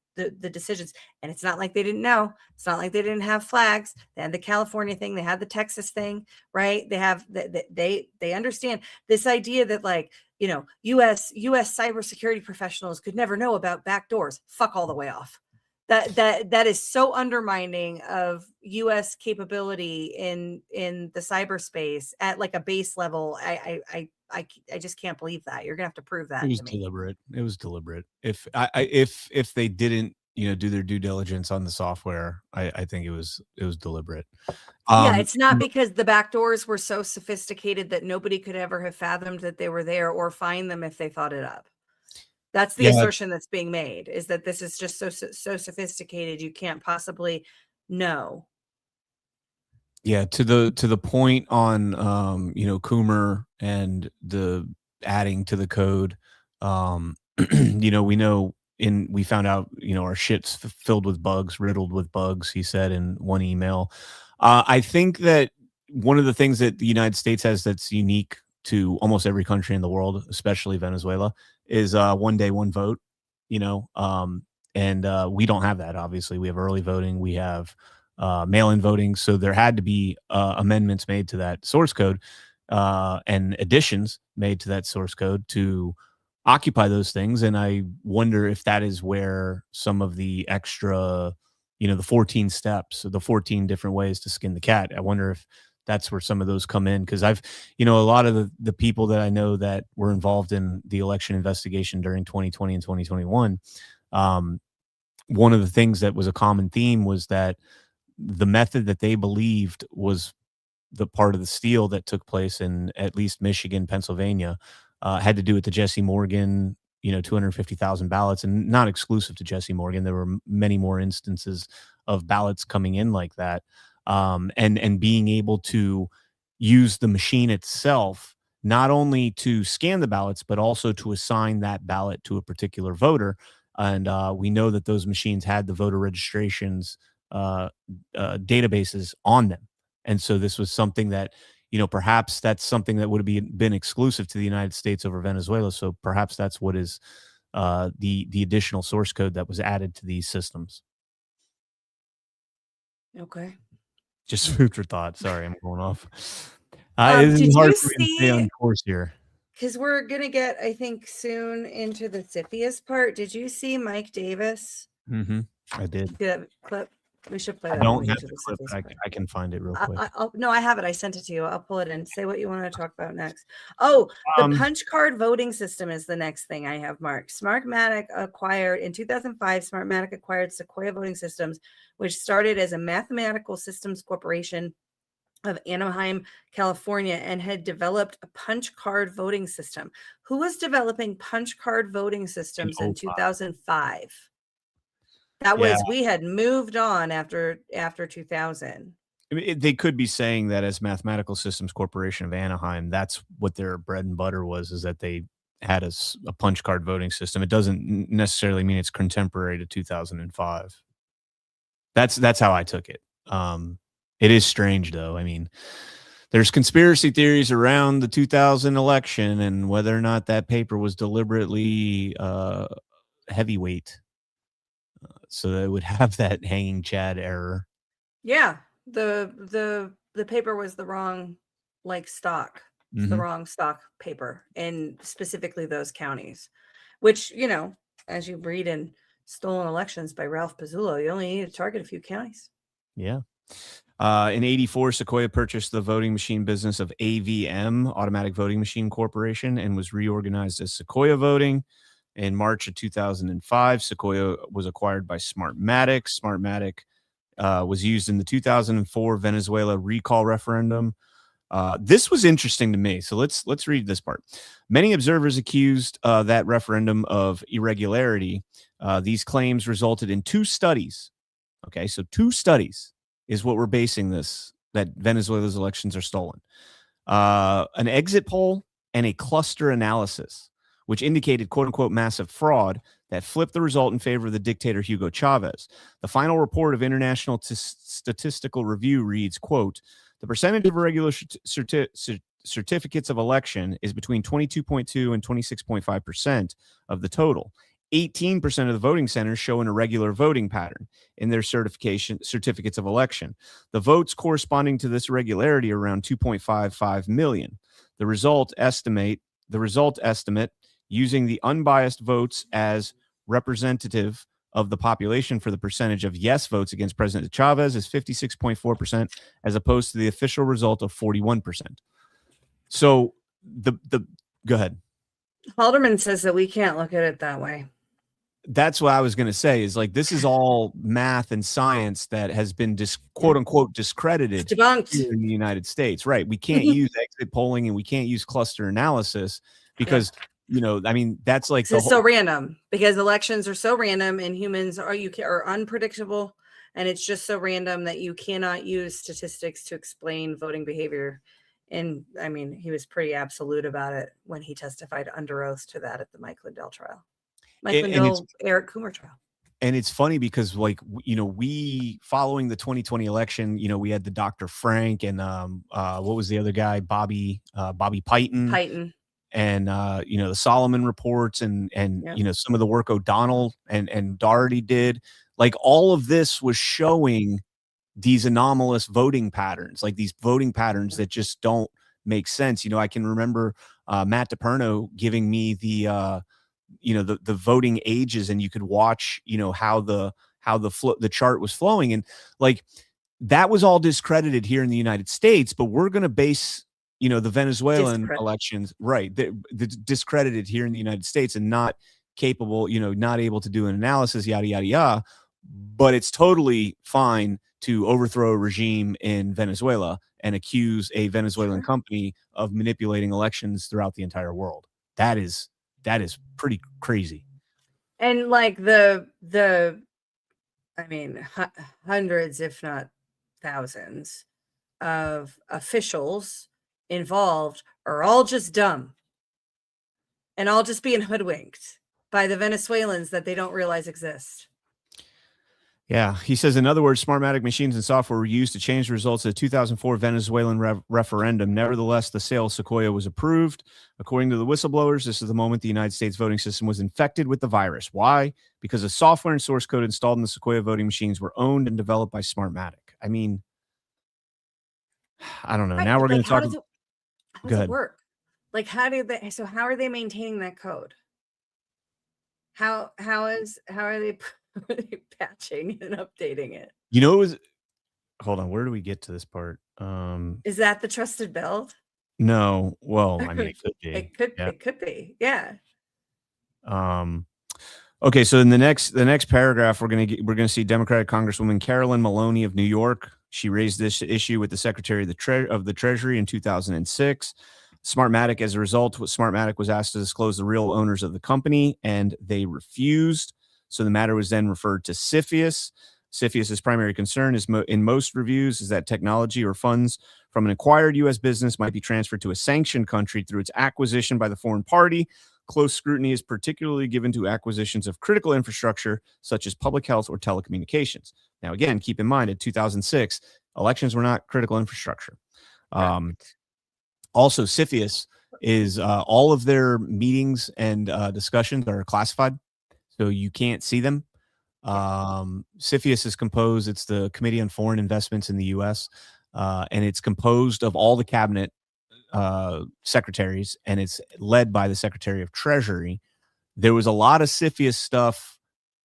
decisions. And it's not like they didn't know. It's not like they didn't have flags. They had the California thing. They had the Texas thing, right? They have they understand this idea that U.S. cybersecurity professionals could never know about backdoors. Fuck all the way off. That is so undermining of U.S. capability in the cyberspace at a base level. I just can't believe that. You're gonna have to prove that. It was deliberate. It was deliberate. If they didn't, do their due diligence on the software, I think it was deliberate. It's not because the backdoors were so sophisticated that nobody could ever have fathomed that they were there or find them if they thought it up. That's the assertion that's being made, is that this is just so sophisticated you can't possibly know. Yeah, to the point on Coomer and the adding to the code. We found out our shit's filled with bugs, riddled with bugs, he said in one email. I think that one of the things that the United States has that's unique to almost every country in the world, especially Venezuela, is one day, one vote, and we don't have that. Obviously, we have early voting, we have mail-in voting. So there had to be amendments made to that source code and additions made to that source code to occupy those things. And I wonder if that is where some of the extra, the 14 steps, the 14 different ways to skin the cat. I wonder if that's where some of those come in. Cause I've, a lot of the people that I know that were involved in the election investigation during 2020 and 2021, one of the things that was a common theme was that the method that they believed was the part of the steal that took place in at least Michigan, Pennsylvania, had to do with the Jesse Morgan, 250,000 ballots, and not exclusive to Jesse Morgan. There were many more instances of ballots coming in like that. And being able to use the machine itself, not only to scan the ballots, but also to assign that ballot to a particular voter. And we know that those machines had the voter registrations databases on them. And so this was something that, perhaps that's something that would have been exclusive to the United States over Venezuela. So perhaps that's what is the additional source code that was added to these systems. Okay. Just food for thought. Sorry, I'm going off. Did It's hard you for me to stay see? on course here. Because we're gonna get, I think, soon into the CFIUS part. Did you see Mike Davis? I did. Good clip. We should play I that when don't we have get to the the clip, CFIUS but part. I can find it real quick. No, I have it. I sent it to you. I'll pull it in. Say what you want to talk about next. Oh, the punch card voting system is the next thing I have marked. Smartmatic acquired in 2005. Smartmatic acquired Sequoia Voting Systems, which started as a mathematical systems corporation of Anaheim, California, and had developed a punch card voting system. Who was developing punch card voting systems in 2005? That was, we had moved on after 2000. I mean, they could be saying that as Mathematical Systems Corporation of Anaheim, that's what their bread and butter was, is that they had a punch card voting system. It doesn't necessarily mean it's contemporary to 2005. That's how I took it. It is strange, though. I mean, there's conspiracy theories around the 2000 election and whether or not that paper was deliberately heavyweight. So that it would have that hanging Chad error. Yeah, the paper was the wrong stock. It's the wrong stock paper, and specifically those counties, which, as you read in Stolen Elections by Ralph Pizzulo, you only need to target a few counties. Yeah. In 1984, Sequoia purchased the voting machine business of AVM, Automatic Voting Machine Corporation, and was reorganized as Sequoia Voting. In March of 2005, Sequoia was acquired by Smartmatic. Smartmatic was used in the 2004 Venezuela recall referendum. This was interesting to me. So let's read this part. Many observers accused that referendum of irregularity. These claims resulted in 2 studies. Okay, so 2 studies is what we're basing this, that Venezuela's elections are stolen. An exit poll and a cluster analysis, which indicated quote-unquote massive fraud that flipped the result in favor of the dictator Hugo Chavez. The final report of International Statistical Review reads, quote, the percentage of irregular certificates of election is between 22.2 and 26.5% of the total. 18% of the voting centers show an irregular voting pattern in their certificates of election. The votes corresponding to this irregularity are around 2.55 million. The result estimate using the unbiased votes as representative of the population for the percentage of yes votes against President Chavez is 56.4%, as opposed to the official result of 41%. So go ahead. Halderman says that we can't look at it that way. That's what I was going to say, is like, this is all math and science that has been quote unquote discredited, it's debunked here in the United States. Right. We can't use exit polling and we can't use cluster analysis because, I mean, that's like so random, because elections are so random and humans are unpredictable. And it's just so random that you cannot use statistics to explain voting behavior. And I mean, he was pretty absolute about it when he testified under oath to that at the Mike Lindell trial. Eric Coomer trial. And it's funny because, like, we following the 2020 election, we had the Dr. Frank and what was the other guy, Bobby Piton, and the Solomon reports and some of the work O'Donnell and Doherty did. Like, all of this was showing these anomalous voting patterns, like these voting patterns that just don't make sense. I can remember Matt DePerno giving me the voting ages, and you could watch, how the chart was flowing. And like, that was all discredited here in the United States, but we're going to base, the Venezuelan elections, right. The discredited here in the United States and not capable, not able to do an analysis, yada, yada, yada. But it's totally fine to overthrow a regime in Venezuela and accuse a Venezuelan company of manipulating elections throughout the entire world. That is pretty crazy. And like hundreds, if not thousands of officials involved are all just dumb and all just being hoodwinked by the Venezuelans that they don't realize exist. Yeah, he says, in other words, Smartmatic machines and software were used to change the results of the 2004 Venezuelan referendum. Nevertheless, the sale of Sequoia was approved. According to the whistleblowers, this is the moment the United States voting system was infected with the virus. Why? Because the software and source code installed in the Sequoia voting machines were owned and developed by Smartmatic. I mean, I don't know. Right, Now but we're going like, to talk. how does it work? Like, how are they maintaining that code? How are they patching and updating it? You know, it was, hold on. Where do we get to this part? Is that the trusted build? No. Well, I mean, it could be. It could be. Yeah. Okay, so in the next paragraph, we're gonna see Democratic Congresswoman Carolyn Maloney of New York. She raised this issue with the Secretary of the Treasury in 2006. Smartmatic, as a result, Smartmatic was asked to disclose the real owners of the company, and they refused. So the matter was then referred to CFIUS. CFIUS's primary concern is in most reviews is that technology or funds from an acquired U.S. business might be transferred to a sanctioned country through its acquisition by the foreign party. Close scrutiny is particularly given to acquisitions of critical infrastructure, such as public health or telecommunications. Now, again, keep in mind, in 2006, elections were not critical infrastructure. Also, CFIUS is all of their meetings and discussions are classified, so you can't see them. CFIUS is composed, it's the Committee on Foreign Investments in the U.S., and it's composed of all the cabinet secretaries, and it's led by the Secretary of Treasury. There was a lot of CFIUS stuff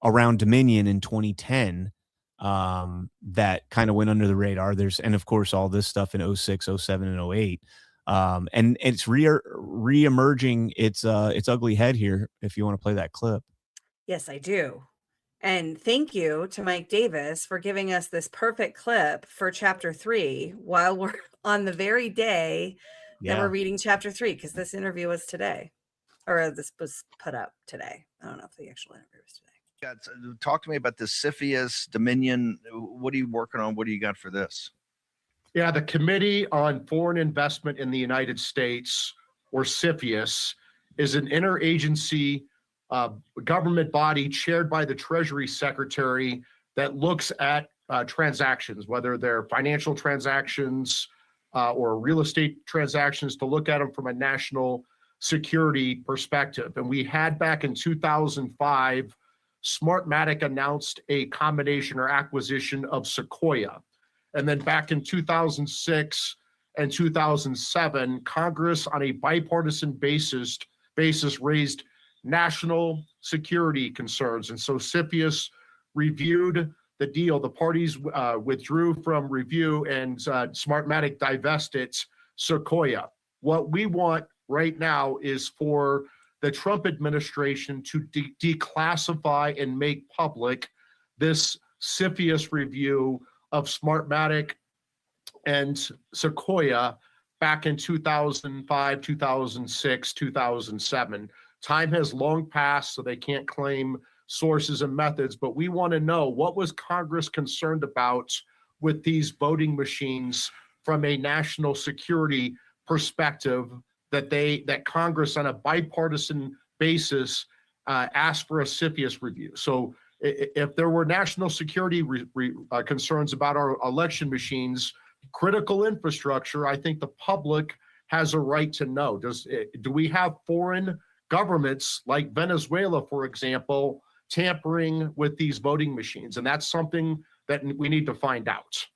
around Dominion in 2010 that kind of went under the radar. And of course, all this stuff in 06, 07, and 08. And it's re-emerging its ugly head here, if you want to play that clip. Yes, I do. And thank you to Mike Davis for giving us this perfect clip for chapter 3 while we're on the very day that we're reading chapter 3, because this interview was today, or this was put up today. I don't know if the actual interview was today. Talk to me about this CFIUS Dominion. What are you working on? What do you got for this? Yeah, the Committee on Foreign Investment in the United States, or CFIUS, is an interagency government body chaired by the Treasury Secretary that looks at transactions, whether they're financial transactions or real estate transactions, to look at them from a national security perspective. And we had, back in 2005, Smartmatic announced a combination or acquisition of Sequoia. And then back in 2006 and 2007, Congress, on a bipartisan basis raised national security concerns. And so CFIUS reviewed the deal. The parties withdrew from review, and Smartmatic divested Sequoia. What we want right now is for the Trump administration to declassify and make public this CFIUS review of Smartmatic and Sequoia back in 2005, 2006, 2007. Time has long passed, so they can't claim sources and methods, but we want to know, what was Congress concerned about with these voting machines from a national security perspective that Congress, on a bipartisan basis, asked for a CFIUS review. So if there were national security concerns about our election machines, critical infrastructure, I think the public has a right to know. Do we have foreign governments like Venezuela, for example, tampering with these voting machines? And that's something that we need to find out.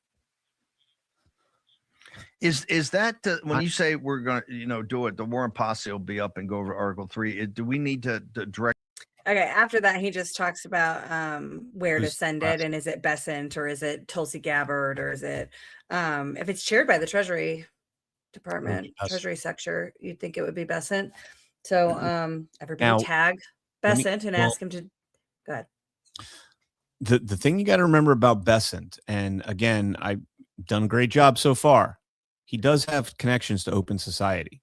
Is that when you say we're going to do it, the War and Posse will be up and go over Article 3? Do we need to direct? Okay, after that, he just talks about where to send it, and is it Besant, or is it Tulsi Gabbard, or is it if it's chaired by the Treasury Department, Treasury Sector, you'd think it would be Besant. So everybody now, tag Besant and ask him to go ahead. The thing you got to remember about Besant, and again, I've done a great job so far. He does have connections to Open Society.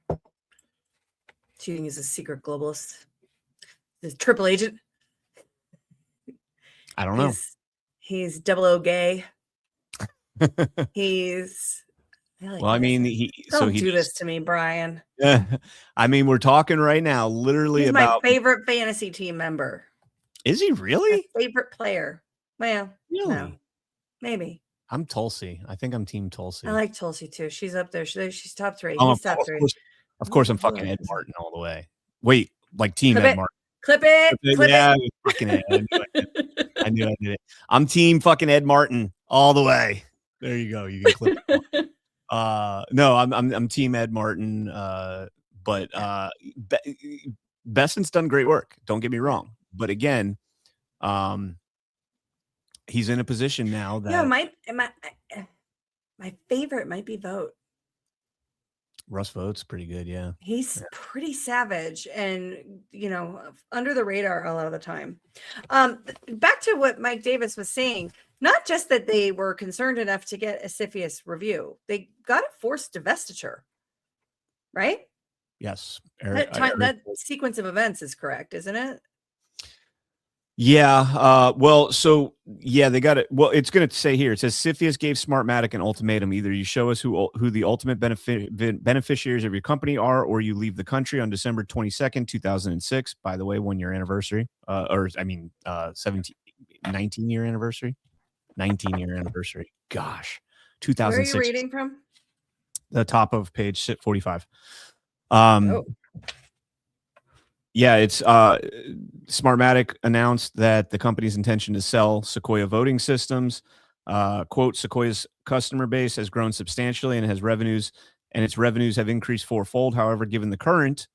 Do you think he's a secret globalist? He's a triple agent? I don't know. He's 00 gay. He's... Well, I mean, don't do this to me, Brian. Yeah, I mean, we're talking right now, literally, he's about my favorite fantasy team member. Is he really? My favorite player. Well, Really? no, maybe. I'm Tulsi. I think I'm Team Tulsi. I like Tulsi too. She's up there. She's top 3. Oh, He's top 3. of course, I'm fucking Ed Martin all the way. Wait, like Team Clip Ed it. Martin. Clip it. Clip Yeah, it. fucking Ed. I knew I did it. I'm Team fucking Ed Martin all the way. There you go. You can clip it. No, I'm Team Ed Martin. But Besant's done great work. Don't get me wrong. But again, he's in a position now that my favorite might be Vote. Russ Vote's pretty good. Yeah. He's pretty savage and, under the radar a lot of the time. Back to what Mike Davis was saying, not just that they were concerned enough to get a CFIUS review, they got a forced divestiture, right? Yes. That sequence of events is correct, isn't it? Yeah. Well, so yeah, they got it. Well, it's going to say here, it says CFIUS gave Smartmatic an ultimatum. Either you show us who the ultimate beneficiaries of your company are, or you leave the country on December 22nd, 2006. By the way, 1-year anniversary, 19-year anniversary, 19-year anniversary. Gosh, 2006. Where are you reading from? The top of page 45. Yeah, it's Smartmatic announced that the company's intention to sell Sequoia voting systems. Quote, Sequoia's customer base has grown substantially and its revenues have increased 4-fold. However, given the current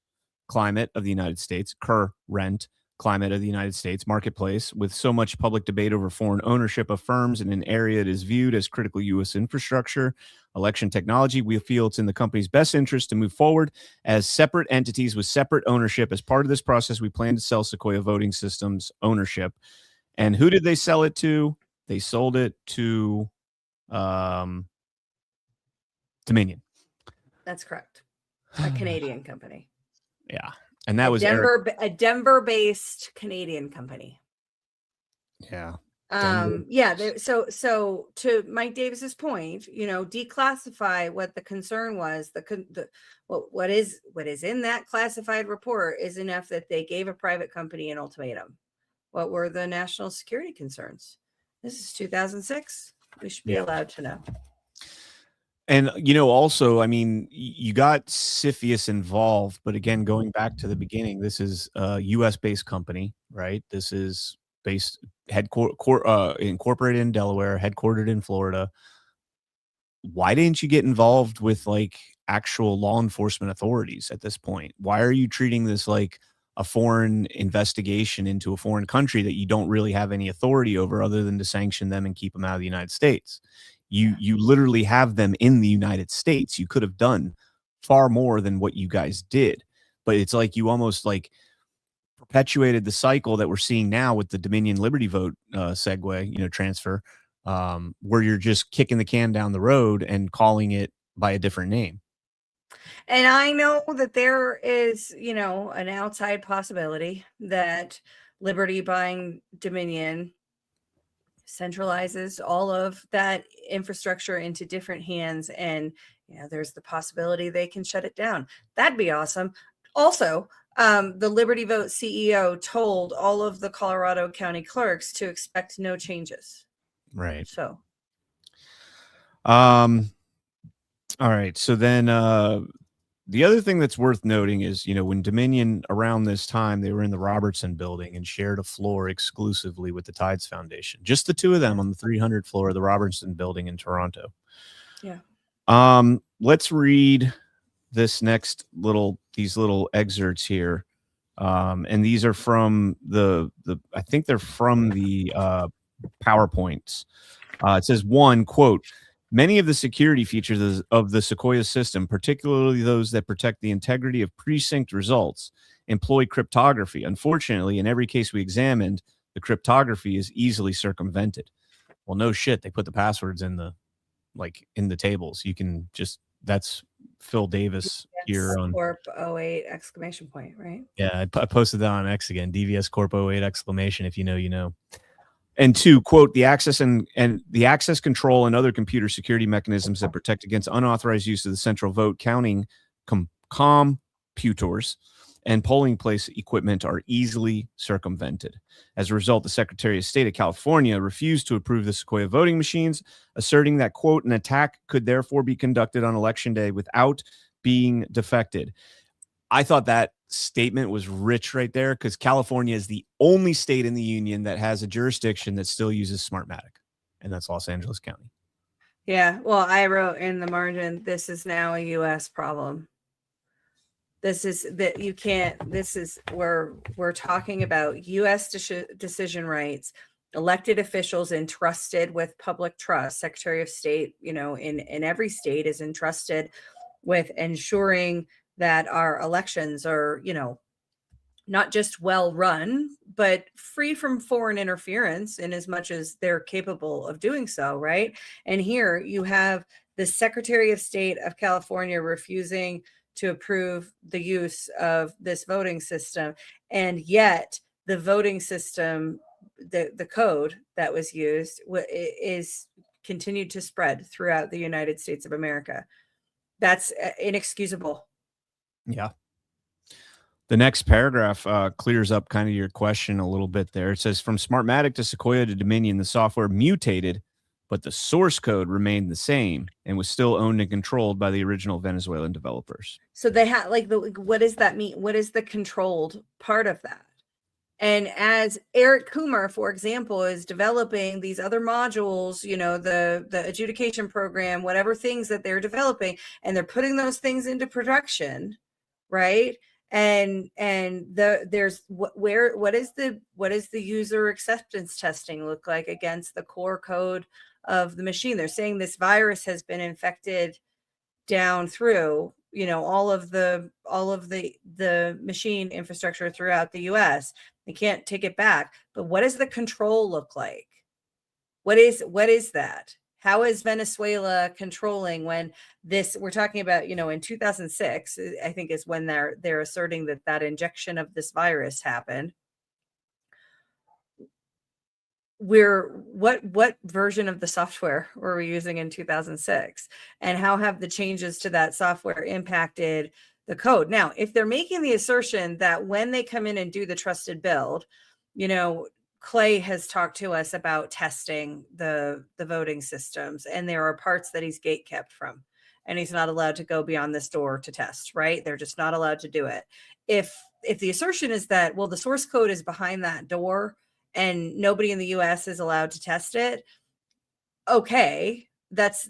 climate of the United States, climate of the United States marketplace, with so much public debate over foreign ownership of firms in an area that is viewed as critical U.S. infrastructure, election technology, we feel it's in the company's best interest to move forward as separate entities with separate ownership. As part of this process, we plan to sell Sequoia voting systems ownership. And who did they sell it to? They sold it to Dominion. That's correct. A Canadian company. Yeah. And that was a Denver-based Canadian company. Yeah. So to Mike Davis's point, declassify what the concern was. What is in that classified report is enough that they gave a private company an ultimatum. What were the national security concerns? This is 2006. We should be allowed to know. And, also, I mean, you got CFIUS involved, but again, going back to the beginning, this is a U.S.-based company, right? This is incorporated in Delaware, headquartered in Florida. Why didn't you get involved with like actual law enforcement authorities at this point? Why are you treating this like a foreign investigation into a foreign country that you don't really have any authority over other than to sanction them and keep them out of the United States? You literally have them in the United States. You could have done far more than what you guys did, but it's like you almost like perpetuated the cycle that we're seeing now with the Dominion Liberty vote transfer, where you're just kicking the can down the road and calling it by a different name. And I know that there is, an outside possibility that Liberty buying Dominion centralizes all of that infrastructure into different hands, and there's the possibility they can shut it down. That'd be awesome. Also, the Liberty Vote CEO told all of the Colorado County clerks to expect no changes. Right. So all right, so then the other thing that's worth noting is, when Dominion around this time, they were in the Robertson building and shared a floor exclusively with the Tides Foundation. Just the two of them on the 300th floor of the Robertson building in Toronto. Yeah. Let's read these little excerpts here. And these are from I think they're from the PowerPoints. It says, 1, quote, many of the security features of the Sequoia system, particularly those that protect the integrity of precinct results, employ cryptography. Unfortunately, in every case we examined, the cryptography is easily circumvented. Well, no shit. They put the passwords in the tables. You can just, that's Phil Davis here on Corp 08 exclamation point, right? Yeah, I posted that on X again. DVS Corp 08 exclamation. If you know, you know. And 2, quote, the access and the access control and other computer security mechanisms that protect against unauthorized use of the central vote counting computers and polling place equipment are easily circumvented. As a result, the Secretary of State of California refused to approve the Sequoia voting machines, asserting that, quote, an attack could therefore be conducted on Election Day without being defected. I thought that statement was rich right there, because California is the only state in the union that has a jurisdiction that still uses Smartmatic, and that's Los Angeles County. Yeah. Well, I wrote in the margin, this is now a U.S. problem. This is that you can't, this is where we're talking about U.S. decision rights, elected officials entrusted with public trust. Secretary of State, you know, in every state is entrusted with ensuring that our elections are, you know, not just well run, but free from foreign interference in as much as they're capable of doing so, right? And here you have the Secretary of State of California refusing to approve the use of this voting system. And yet the voting system, the code that was used is continued to spread throughout the United States of America. That's inexcusable. Yeah. The next paragraph clears up kind of your question a little bit there. It says, from Smartmatic to Sequoia to Dominion, the software mutated, but the source code remained the same and was still owned and controlled by the original Venezuelan developers. So they had what does that mean? What is the controlled part of that? And as Eric Kumar, for example, is developing these other modules, you know, the adjudication program, whatever things that they're developing, and they're putting those things into production, right? And there's what is the user acceptance testing look like against the core code of the machine? They're saying this virus has been infected down through, you know, all of the machine infrastructure throughout the US. They can't take it back. But what does the control look like? What is that? How is Venezuela controlling when this, we're talking about, you know, in 2006, I think is when they're asserting that injection of this virus happened. What version of the software were we using in 2006? And how have the changes to that software impacted the code? Now, if they're making the assertion that when they come in and do the trusted build, you know, Clay has talked to us about testing the voting systems, and there are parts that he's gate kept from, and he's not allowed to go beyond this door to test, right? They're just not allowed to do it. If the assertion is that, well, the source code is behind that door and nobody in the US is allowed to test it, okay, that's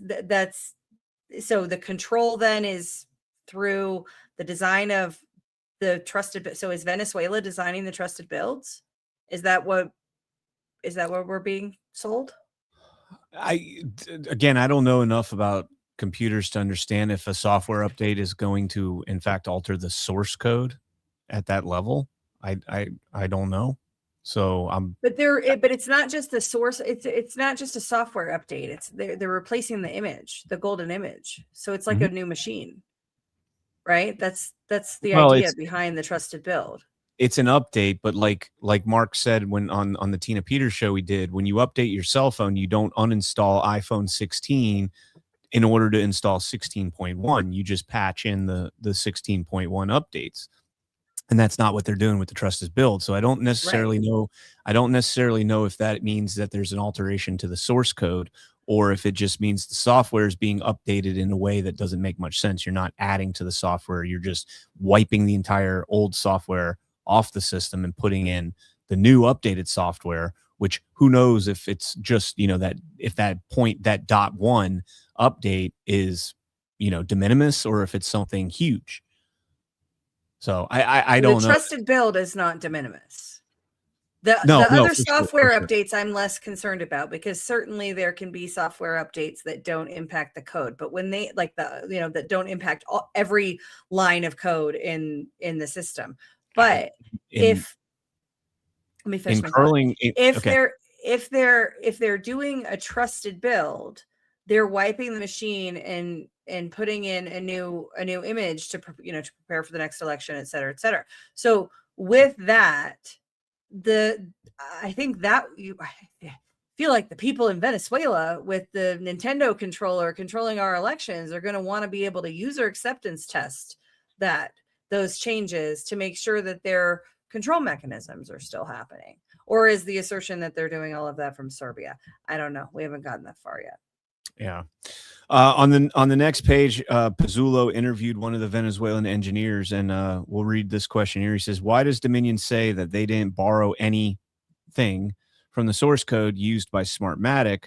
so the control then is through the design of the trusted. So is Venezuela designing the trusted builds? Is that what we're being sold? I don't know enough about computers to understand if a software update is going to in fact alter the source code at that level. I don't know. So but it's not just the source. It's not just a software update. It's they're replacing the image, the golden image. So it's like a new machine, right? That's the idea behind the trusted build. It's an update, but like Mark said when on the Tina Peters show we did, when you update your cell phone, you don't uninstall iPhone 16 in order to install 16.1. You just patch in the 16.1 updates. And that's not what they're doing with the trusted build. So I don't necessarily know. I don't necessarily know if that means that there's an alteration to the source code, or if it just means the software is being updated in a way that doesn't make much sense. You're not adding to the software. You're just wiping the entire old software off the system and putting in the new updated software, which who knows if it's just, you know, that if that .1 update is, you know, de minimis, or if it's something huge. So I don't know. The trusted build is not de minimis. The other software updates I'm less concerned about, because certainly there can be software updates that don't impact the code, but when they that don't impact every line of code in the system. But if they're doing a trusted build, they're wiping the machine and putting in a new image to prepare for the next election, et cetera, et cetera. So with that, I think that I feel like the people in Venezuela with the Nintendo controller controlling our elections are going to want to be able to user acceptance test that, those changes to make sure that their control mechanisms are still happening? Or is the assertion that they're doing all of that from Serbia? I don't know. We haven't gotten that far yet. Yeah. On the next page, Pizzulo interviewed one of the Venezuelan engineers, and we'll read this question here. He says, "Why does Dominion say that they didn't borrow anything from the source code used by Smartmatic?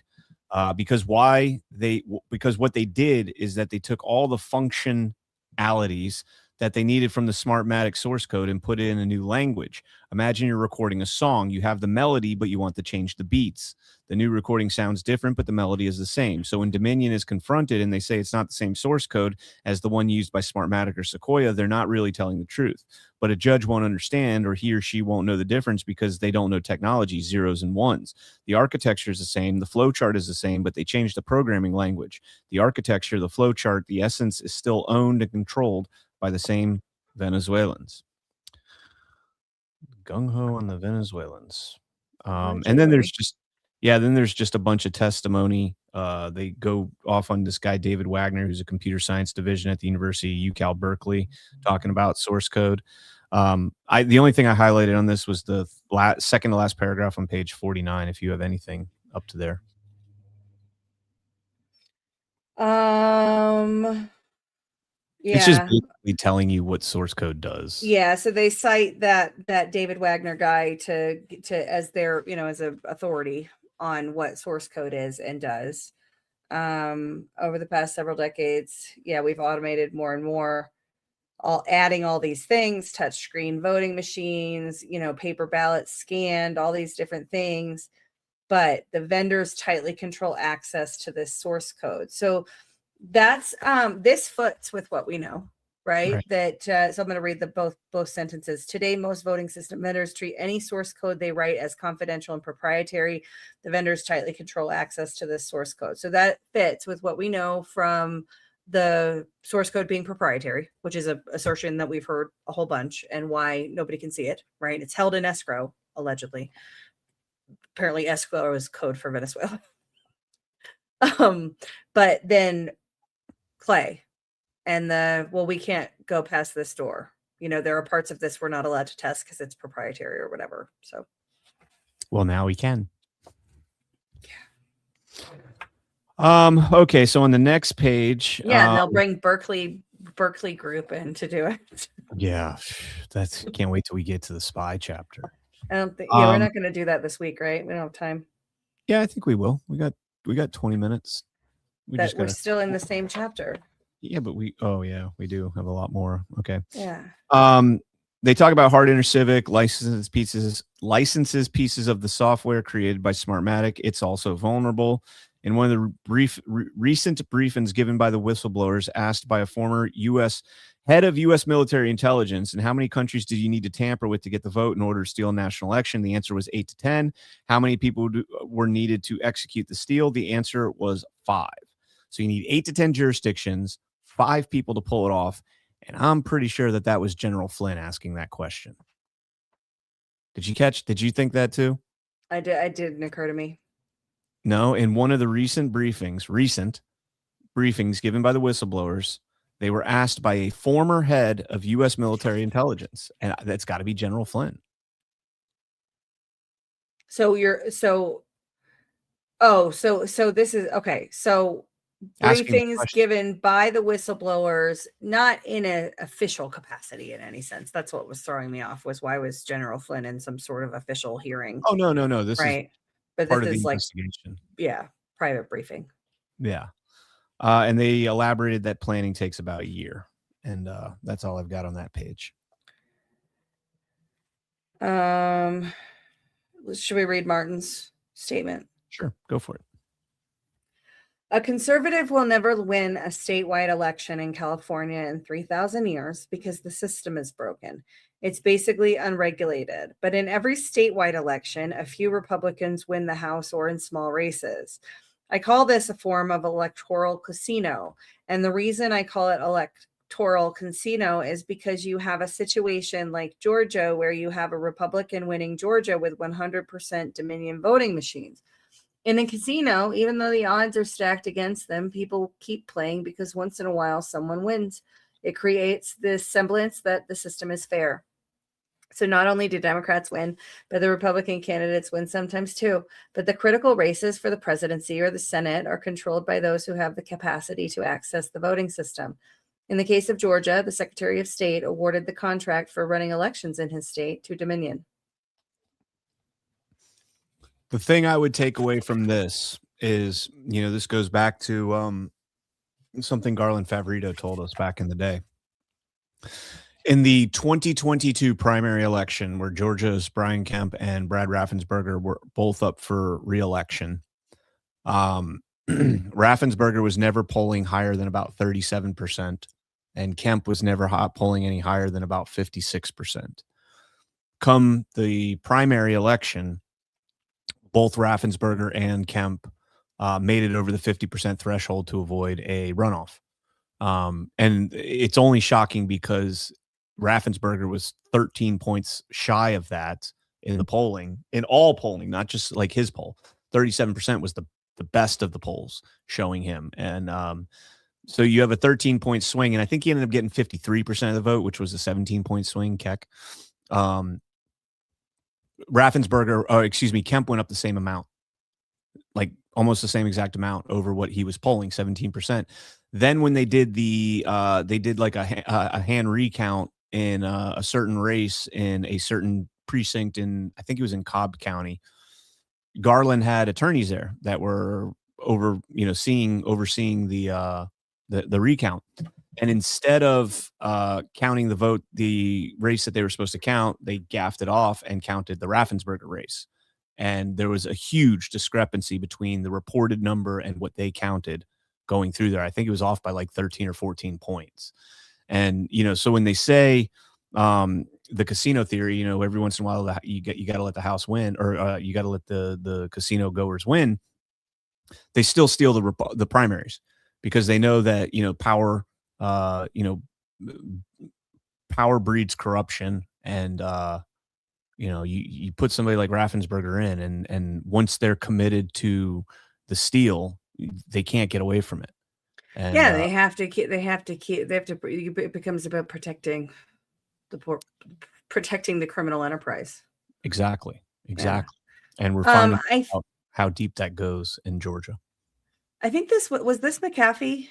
Because what they did is that they took all the functionalities that they needed from the Smartmatic source code and put it in a new language. Imagine you're recording a song. You have the melody, but you want to change the beats. The new recording sounds different, but the melody is the same. So when Dominion is confronted and they say it's not the same source code as the one used by Smartmatic or Sequoia, they're not really telling the truth. But a judge won't understand, or he or she won't know the difference because they don't know technology, zeros and ones. The architecture is the same. The flow chart is the same, but they changed the programming language. The architecture, the flow chart, the essence is still owned and controlled by the same Venezuelans." Gung-ho on the Venezuelans. And then there's just a bunch of testimony. They go off on this guy, David Wagner, who's a computer science division at the University of UCal Berkeley, talking about source code. The only thing I highlighted on this was the second to last paragraph on page 49, if you have anything up to there. It's just basically telling you what source code does. Yeah, so they cite that David Wagner guy to as their, as an authority on what source code is and does. Over the past several decades, we've automated more and more, adding all these things, touchscreen voting machines, paper ballots scanned, all these different things, but the vendors tightly control access to this source code. So that's this foots with what we know, right? That so I'm going to read both sentences. Today, most voting system vendors treat any source code they write as confidential and proprietary. The vendors tightly control access to this source code. So that fits with what we know from the source code being proprietary, which is an assertion that we've heard a whole bunch, and why nobody can see it, right? It's held in escrow, allegedly. Apparently escrow is code for Venezuela. But then Clay and we can't go past this door. There are parts of this we're not allowed to test because it's proprietary or whatever. So, well, now we can. Yeah. Okay. So on the next page, and they'll bring Berkeley group in to do it. Yeah, can't wait till we get to the spy chapter. I don't think. Yeah, we're not going to do that this week, right? We don't have time. Yeah, I think we will. We got 20 minutes. We're still in the same chapter. Yeah, but we do have a lot more. Okay. Yeah. They talk about hard intercivic licenses pieces of the software created by Smartmatic. It's also vulnerable. In one of the recent briefings given by the whistleblowers, asked by a former head of U.S. military intelligence, and how many countries do you need to tamper with to get the vote in order to steal a national election? The answer was 8 to 10. How many people were needed to execute the steal? The answer was 5. So you need 8 to 10 jurisdictions, 5 people to pull it off. And I'm pretty sure that was General Flynn asking that question. Did you think that too? I did. It didn't occur to me. No, in one of the recent briefings given by the whistleblowers, they were asked by a former head of U.S. military intelligence, and that's got to be General Flynn. So this is okay. So briefings given by the whistleblowers, not in an official capacity in any sense. That's what was throwing me off. Why was General Flynn in some sort of official hearing? Oh, no. This right. But part this is like investigation. Yeah, private briefing. Yeah. And they elaborated that planning takes about a year. And that's all I've got on that page. Should we read Martin's statement? Sure, go for it. A conservative will never win a statewide election in California in 3,000 years because the system is broken. It's basically unregulated. But in every statewide election, a few Republicans win the House or in small races. I call this a form of electoral casino. And the reason I call it electoral casino is because you have a situation like Georgia where you have a Republican winning Georgia with 100% Dominion voting machines. In a casino, even though the odds are stacked against them, people keep playing because once in a while someone wins. It creates this semblance that the system is fair. So not only do Democrats win, but the Republican candidates win sometimes too. But the critical races for the presidency or the Senate are controlled by those who have the capacity to access the voting system. In the case of Georgia, the Secretary of State awarded the contract for running elections in his state to Dominion. The thing I would take away from this is, this goes back to something Garland Favorito told us back in the day. In the 2022 primary election, where Georgia's Brian Kemp and Brad Raffensperger were both up for re-election, Raffensperger was never polling higher than about 37%, and Kemp was never polling any higher than about 56%. Come the primary election, both Raffensperger and Kemp made it over the 50% threshold to avoid a runoff. And it's only shocking because Raffensperger was 13 points shy of that in the polling, in all polling, not just like his poll. 37% was the best of the polls showing him. And so you have a 13-point swing, and I think he ended up getting 53% of the vote, which was a 17-point swing, Keck. Kemp went up the same amount, like almost the same exact amount over what he was polling, 17%. Then when they did like a hand recount in a certain race in a certain precinct in, I think it was in Cobb County, Garland had attorneys there that were overseeing the recount. And instead of counting the vote, the race that they were supposed to count, they gaffed it off and counted the Raffensperger race. And there was a huge discrepancy between the reported number and what they counted going through there. I think it was off by like 13 or 14 points. And, so when they say the casino theory, every once in a while you got to let the house win, or you got to let the casino goers win. They still steal the primaries because they know that, power, power breeds corruption. And, you put somebody like Raffensperger in, and once they're committed to the steal, they can't get away from it. And, they have to. It becomes about protecting the criminal enterprise. Exactly. Yeah. And we're finding out how deep that goes in Georgia. I think this McAfee.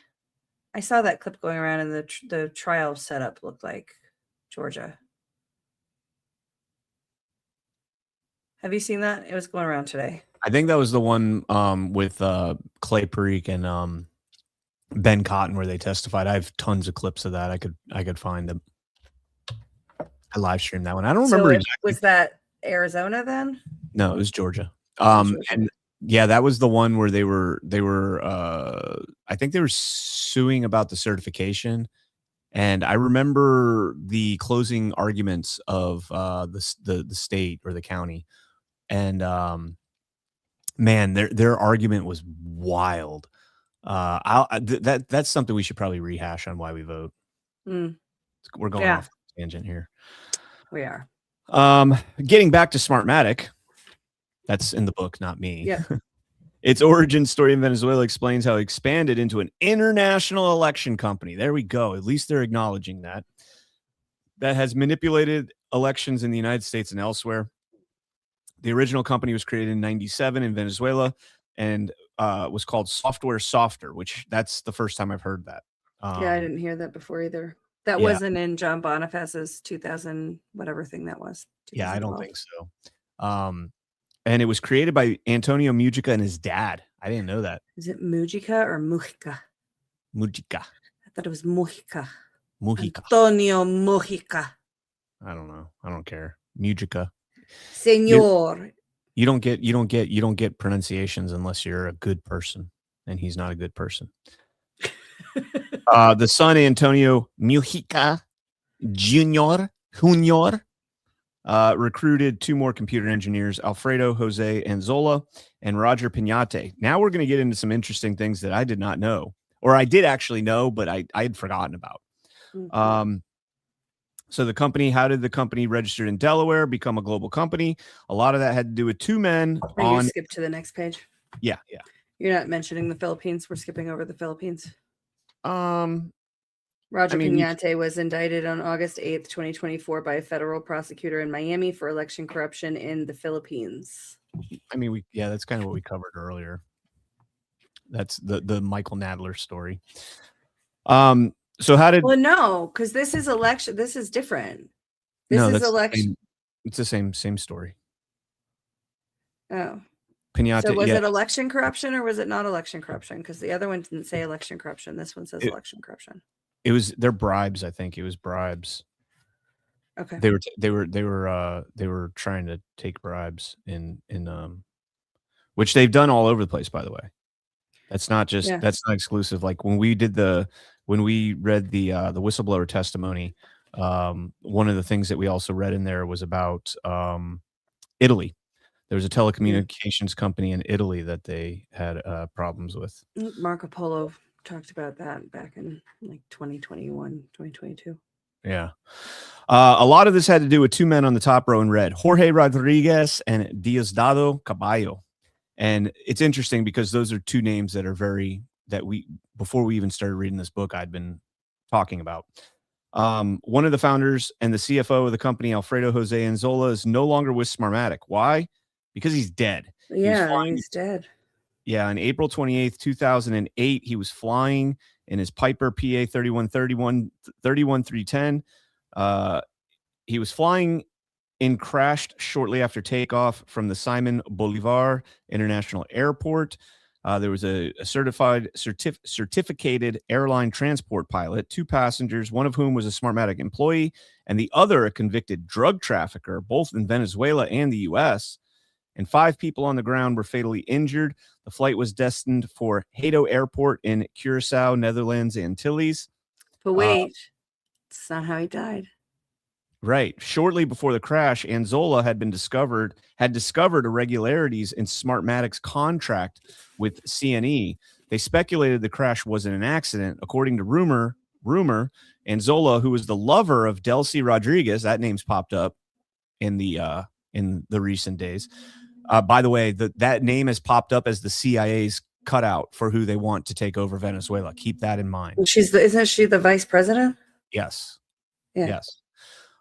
I saw that clip going around, and the trial setup looked like Georgia. Have you seen that? It was going around today. I think that was the one with Clay Parikh and Ben Cotton where they testified. I have tons of clips of that. I could find them. I live streamed that one. I don't remember exactly. Was that Arizona then? No, it was Georgia. And yeah, that was the one where they were I think they were suing about the certification. And I remember the closing arguments of the state or the county. And man, their argument was wild. That's something we should probably rehash on why we vote. We're going off the tangent here. We are. Getting back to Smartmatic, that's in the book, not me. Yeah. Its origin story in Venezuela explains how it expanded into an international election company. There we go. At least they're acknowledging that has manipulated elections in the United States and elsewhere. The original company was created in 1997 in Venezuela and was called Software Softer, which that's the first time I've heard that. I didn't hear that before either. That wasn't in John Boniface's 2000 whatever thing that was. Yeah, I don't think so. And it was created by Antonio Mujica and his dad. I didn't know that. Is it Mujica or Mujica? Mujica. I thought it was Mujica. Antonio Mujica. I don't know. I don't care. Mujica. Senor. You don't get pronunciations unless you're a good person, and he's not a good person. The son Antonio Mujica Junior recruited two more computer engineers, Alfredo Jose Anzola and Roger Piñate. Now we're going to get into some interesting things that I did not know, or I did actually know, but I had forgotten about. Mm-hmm. So how did the company registered in Delaware become a global company? A lot of that had to do with two men. You skip to the next page. Yeah. You're not mentioning the Philippines. We're skipping over the Philippines. Roger I mean, you- Piñate was indicted on August 8th, 2024 by a federal prosecutor in Miami for election corruption in the Philippines. I mean, that's kind of what we covered earlier. That's the Michael Nadler story. So how did? Well, no, because this is election. This is different. This No, is that's election. it's the same story. Oh, Piñata. so was yeah, it election corruption or was it not election corruption? Because the other one didn't say election corruption. This one says election corruption. it was their bribes. I think it was bribes. Okay. They were trying to take bribes in which they've done all over the place, by the way. That's not exclusive. Like when we read the whistleblower testimony, one of the things that we also read in there was about Italy. There was a telecommunications company in Italy that they had problems with. Marco Polo talked about that back in like 2021, 2022. Yeah. A lot of this had to do with two men on the top row in red, Jorge Rodriguez and Diosdado Caballo. And it's interesting because those are two names that are before we even started reading this book, I'd been talking about. One of the founders and the CFO of the company, Alfredo Jose Anzola, is no longer with Smartmatic. Why? Because he's dead. Yeah, he's dead. Yeah, on April 28th, 2008, he was flying in his Piper PA 31310. He was flying and crashed shortly after takeoff from the Simon Bolivar International Airport. There was a certificated airline transport pilot, two passengers, one of whom was a Smartmatic employee, and the other a convicted drug trafficker, both in Venezuela and the U.S., and 5 people on the ground were fatally injured. The flight was destined for Hato Airport in Curacao, Netherlands, Antilles. But wait, it's not how he died. Right. Shortly before the crash, Anzola had discovered irregularities in Smartmatic's contract with CNE. They speculated the crash wasn't an accident. According to rumor, Anzola, who was the lover of Delcy Rodriguez, that name's popped up in the recent days. By the way, that name has popped up as the CIA's cutout for who they want to take over Venezuela. Keep that in mind. Isn't she the vice president? Yes. Yeah. Yes.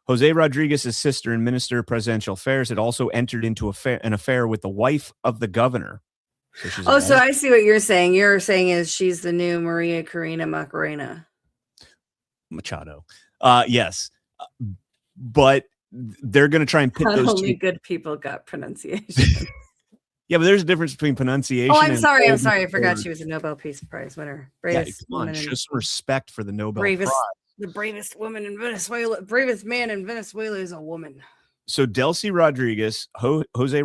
Jose Rodriguez's sister and Minister of Presidential Affairs had also entered into an affair with the wife of the governor. So I see what you're saying. You're saying is she's the new Maria Corina Machado. Yes. But they're going to try and pit Not those only two. good people got pronunciation. Yeah, but there's a difference between pronunciation. I'm and sorry. golden I forgot word. she was a Nobel Peace Prize winner. Bravest woman. Show some respect for the Nobel Prize. The bravest woman in Venezuela, bravest man in Venezuela is a woman. So Delcy Rodriguez, Jose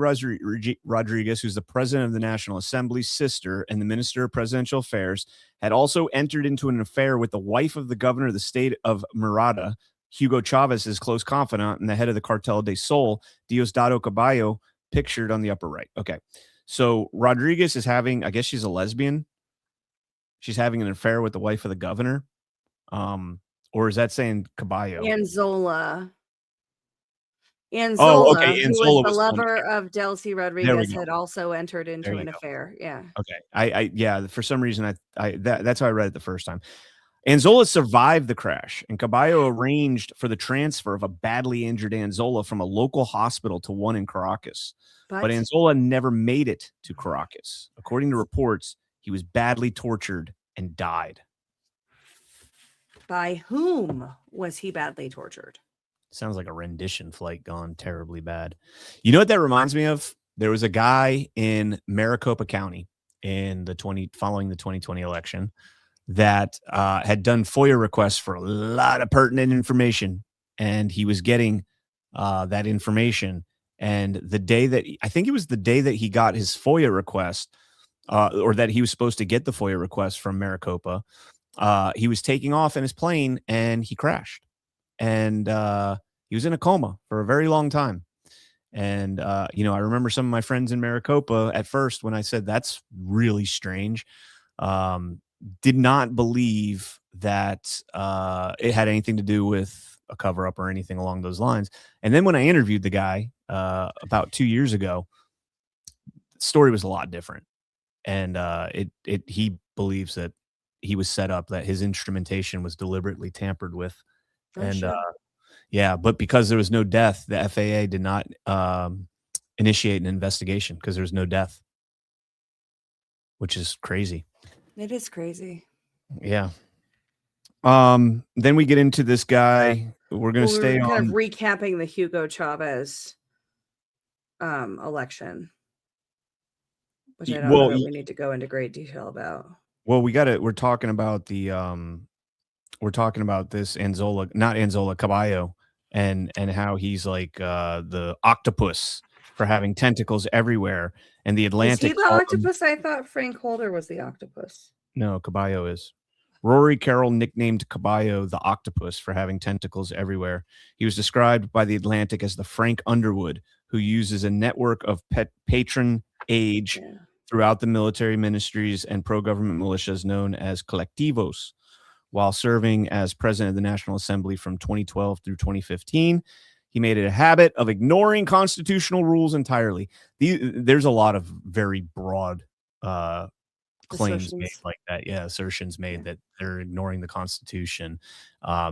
Rodriguez, who's the president of the National Assembly's sister and the Minister of Presidential Affairs, had also entered into an affair with the wife of the governor of the state of Murada, Hugo Chavez's close confidant and the head of the Cartel de Sol, Diosdado Caballo, pictured on the upper right. Okay. So Rodriguez is having, I guess she's a lesbian. She's having an affair with the wife of the governor. Or is that saying Caballo? Anzola. Oh, okay. Anzola, who was the lover of Delcy Rodriguez, had also entered into an affair. Yeah. Okay. Yeah. For some reason, that's how I read it the first time. Anzola survived the crash, and Caballo arranged for the transfer of a badly injured Anzola from a local hospital to one in Caracas. But Anzola never made it to Caracas. According to reports, he was badly tortured and died. By whom was he badly tortured? Sounds like a rendition flight gone terribly bad. You know what that reminds me of? There was a guy in Maricopa County in following the 2020 election that had done FOIA requests for a lot of pertinent information, and he was getting that information. And I think it was the day that he got his FOIA request, or that he was supposed to get the FOIA request from Maricopa, he was taking off in his plane and he crashed, and he was in a coma for a very long time. And I remember some of my friends in Maricopa at first, when I said that's really strange, did not believe that it had anything to do with a cover up or anything along those lines. And then when I interviewed the guy about 2 years ago, the story was a lot different. And he believes that he was set up, that his instrumentation was deliberately tampered with. Oh, And shit. yeah, but because there was no death, the FAA did not initiate an investigation because there was no death, which is crazy. It is crazy. Yeah. Then we get into this guy. We're going to Well, stay we were kind on. of recapping the Hugo Chavez election, which I don't know that we need to go into great detail about. Well, we're talking about the we're talking about this Caballo, and how he's like the octopus for having tentacles everywhere, and the Is Atlantic. he the octopus? I thought Frank Holder was the octopus. No, Caballo is. Rory Carroll nicknamed Caballo the octopus for having tentacles everywhere. He was described by the Atlantic as the Frank Underwood, who uses a network of patron age throughout the military ministries and pro-government militias known as colectivos. While serving as president of the National Assembly from 2012 through 2015, he made it a habit of ignoring constitutional rules entirely. There's a lot of very broad claims made like that. Yeah, assertions made that they're ignoring the Constitution.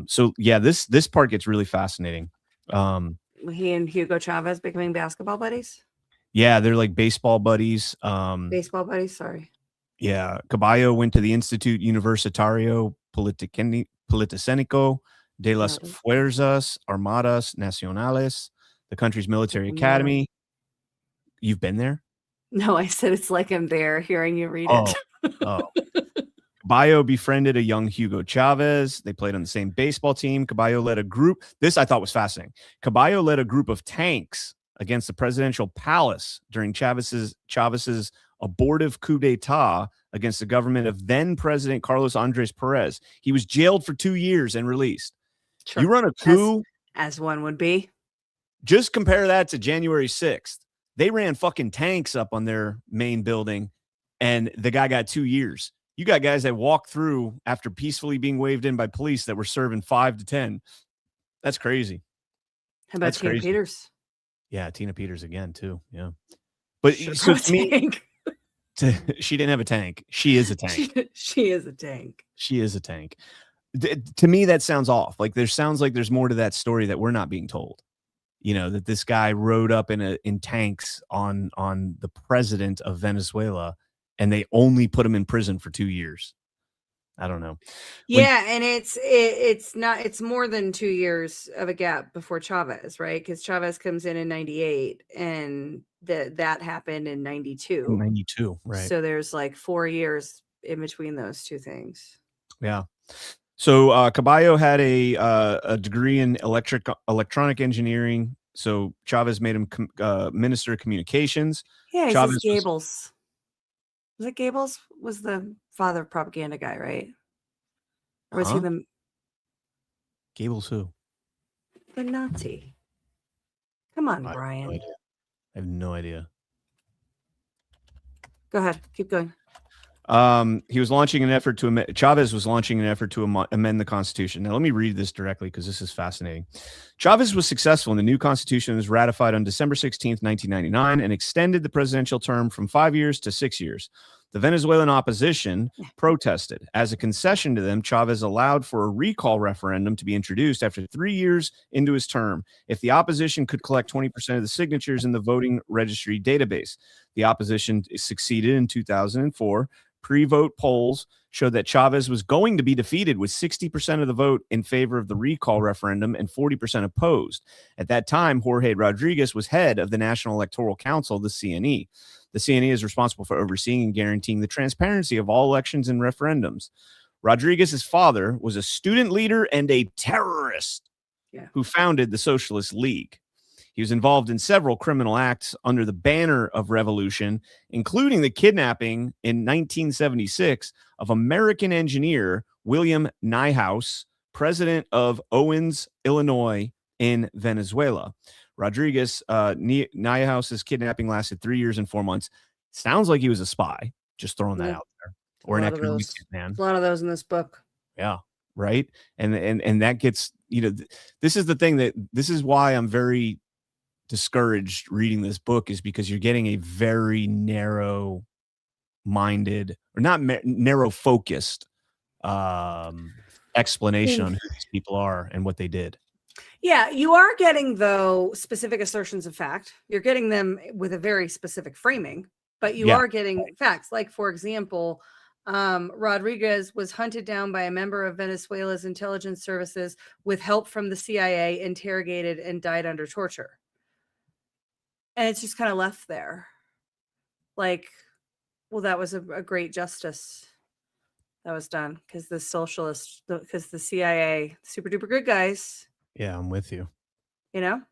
So yeah, this part gets really fascinating. He and Hugo Chavez becoming basketball buddies? Yeah, they're like baseball buddies. Baseball buddies, sorry. Yeah, Caballo went to the Institute Universitario Politécnico de las Fuerzas Armadas Nacionales, the country's military academy. You've been there? No, I said it's like I'm there hearing you read it. Oh. Caballo befriended a young Hugo Chavez. They played on the same baseball team. Caballo led a group. This I thought was fascinating. Caballo led a group of tanks against the presidential palace during Chavez's abortive coup d'etat against the government of then President Carlos Andres Perez. He was jailed for 2 years and released. Sure. You run a coup, as one would be. Just compare that to January 6th. They ran fucking tanks up on their main building, and the guy got 2 years. You got guys that walked through after peacefully being waved in by police that were serving 5 to 10. That's crazy. How about Tina Peters? Yeah, Tina Peters again too. Yeah, but so to me, she didn't have a tank. She is a tank. She is a tank. She is a tank. To me, that sounds off. Like sounds like there's more to that story that we're not being told. You know, that this guy rode up in tanks on the president of Venezuela, and they only put him in prison for 2 years. I don't know. Yeah, and it's more than 2 years of a gap before Chavez, right? Because Chavez comes in 98, and that happened in 92. 92, right? So there's like 4 years in between those two things. Yeah. So Caballo had a degree in electronic engineering. So Chavez made him minister of communications. Yeah, he's Chavez Gables. Was it Gables? Was the father of propaganda guy, right? Or was he the Gables? Who? The Nazi. Come on, Brian. I have no idea. Go ahead. Keep going. He was launching an effort to amend. Chavez was launching an effort to amend the Constitution. Now, let me read this directly because this is fascinating. Chavez was successful, and the new Constitution was ratified on December 16th, 1999, and extended the presidential term from 5 years to 6 years. The Venezuelan opposition protested. As a concession to them, Chavez allowed for a recall referendum to be introduced after 3 years into his term, if the opposition could collect 20% of the signatures in the voting registry database. The opposition succeeded in 2004. Pre-vote polls showed that Chavez was going to be defeated with 60% of the vote in favor of the recall referendum and 40% opposed. At that time, Jorge Rodriguez was head of the National Electoral Council, the CNE. The CNE is responsible for overseeing and guaranteeing the transparency of all elections and referendums. Rodriguez's father was a student leader and a terrorist who founded the Socialist League. He was involved in several criminal acts under the banner of revolution, including the kidnapping in 1976 of American engineer William Niehaus, president of Owens, Illinois, in Venezuela. Rodriguez, Niehaus's kidnapping lasted 3 years and 4 months. Sounds like he was a spy, just throwing that out there. Or an economic man. A lot of those in this book. Yeah, right. And that gets, this is the thing this is why I'm very discouraged reading this book, is because you're getting a very narrow minded, or not narrow focused explanation on who these people are and what they did. Yeah, you are getting, though, specific assertions of fact. You're getting them with a very specific framing, but you are getting facts. Like, for example, Rodriguez was hunted down by a member of Venezuela's intelligence services with help from the CIA, interrogated, and died under torture. And it's just kind of left there. Like, well, that was a great justice that was done because the CIA, super duper good guys. Yeah, I'm with you. You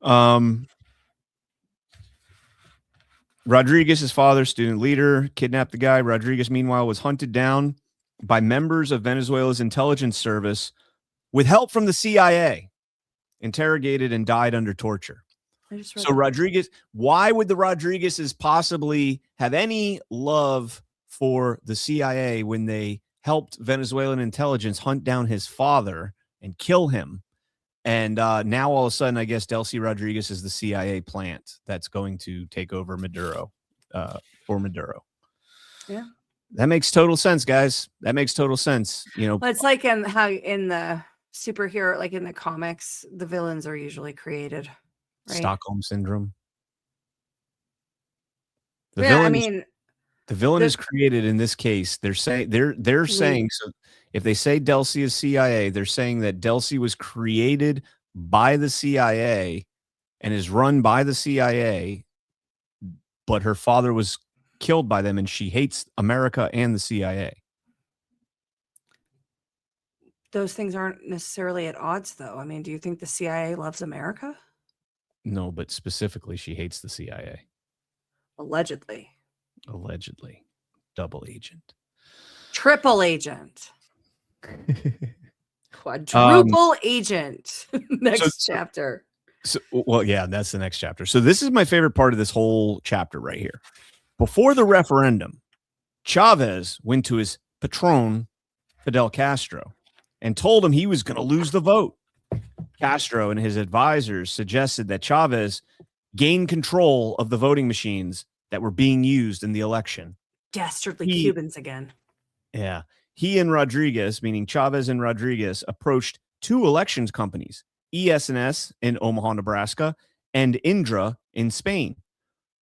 know? Rodriguez's father, student leader, kidnapped the guy. Rodriguez, meanwhile, was hunted down by members of Venezuela's intelligence service with help from the CIA, interrogated, and died under torture. So Rodriguez, why would the Rodriguezes possibly have any love for the CIA when they helped Venezuelan intelligence hunt down his father and kill him? And now all of a sudden, I guess Delcy Rodriguez is the CIA plant that's going to take over Maduro for Maduro. Yeah, that makes total sense, guys. That makes total sense. You know, well, it's like in the superhero, like in the comics, the villains are usually created. Right? Stockholm syndrome. The villain is created in this case. They're saying so. If they say Delcy is CIA, they're saying that Delcy was created by the CIA and is run by the CIA, but her father was killed by them, and she hates America and the CIA. Those things aren't necessarily at odds, though. I mean, do you think the CIA loves America? No, but specifically, she hates the CIA. Allegedly. Double agent. Triple agent. Quadruple agent. Next chapter. Well, yeah, that's the next chapter. So this is my favorite part of this whole chapter right here. Before the referendum, Chavez went to his patron, Fidel Castro, and told him he was going to lose the vote. Castro and his advisors suggested that Chavez gain control of the voting machines that were being used in the election. Dastardly Cubans again. Yeah. He and Rodriguez, meaning Chavez and Rodriguez, approached two elections companies, ES&S in Omaha, Nebraska, and Indra in Spain.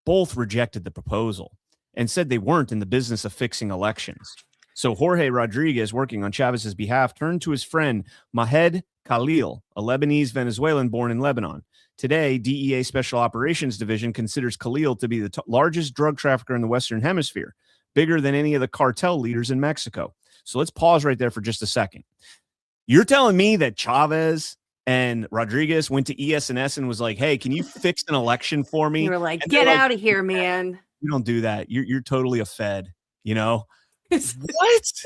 Both rejected the proposal and said they weren't in the business of fixing elections. So Jorge Rodriguez, working on Chavez's behalf, turned to his friend Mahed Khalil, a Lebanese Venezuelan born in Lebanon. Today, DEA Special Operations Division considers Khalil to be the largest drug trafficker in the Western Hemisphere, bigger than any of the cartel leaders in Mexico. So let's pause right there for just a second. You're telling me that Chavez and Rodriguez went to ES&S and was like, hey, can you fix an election for me? You were like, get out of here, man. You don't do that. You're totally a Fed, you know? What?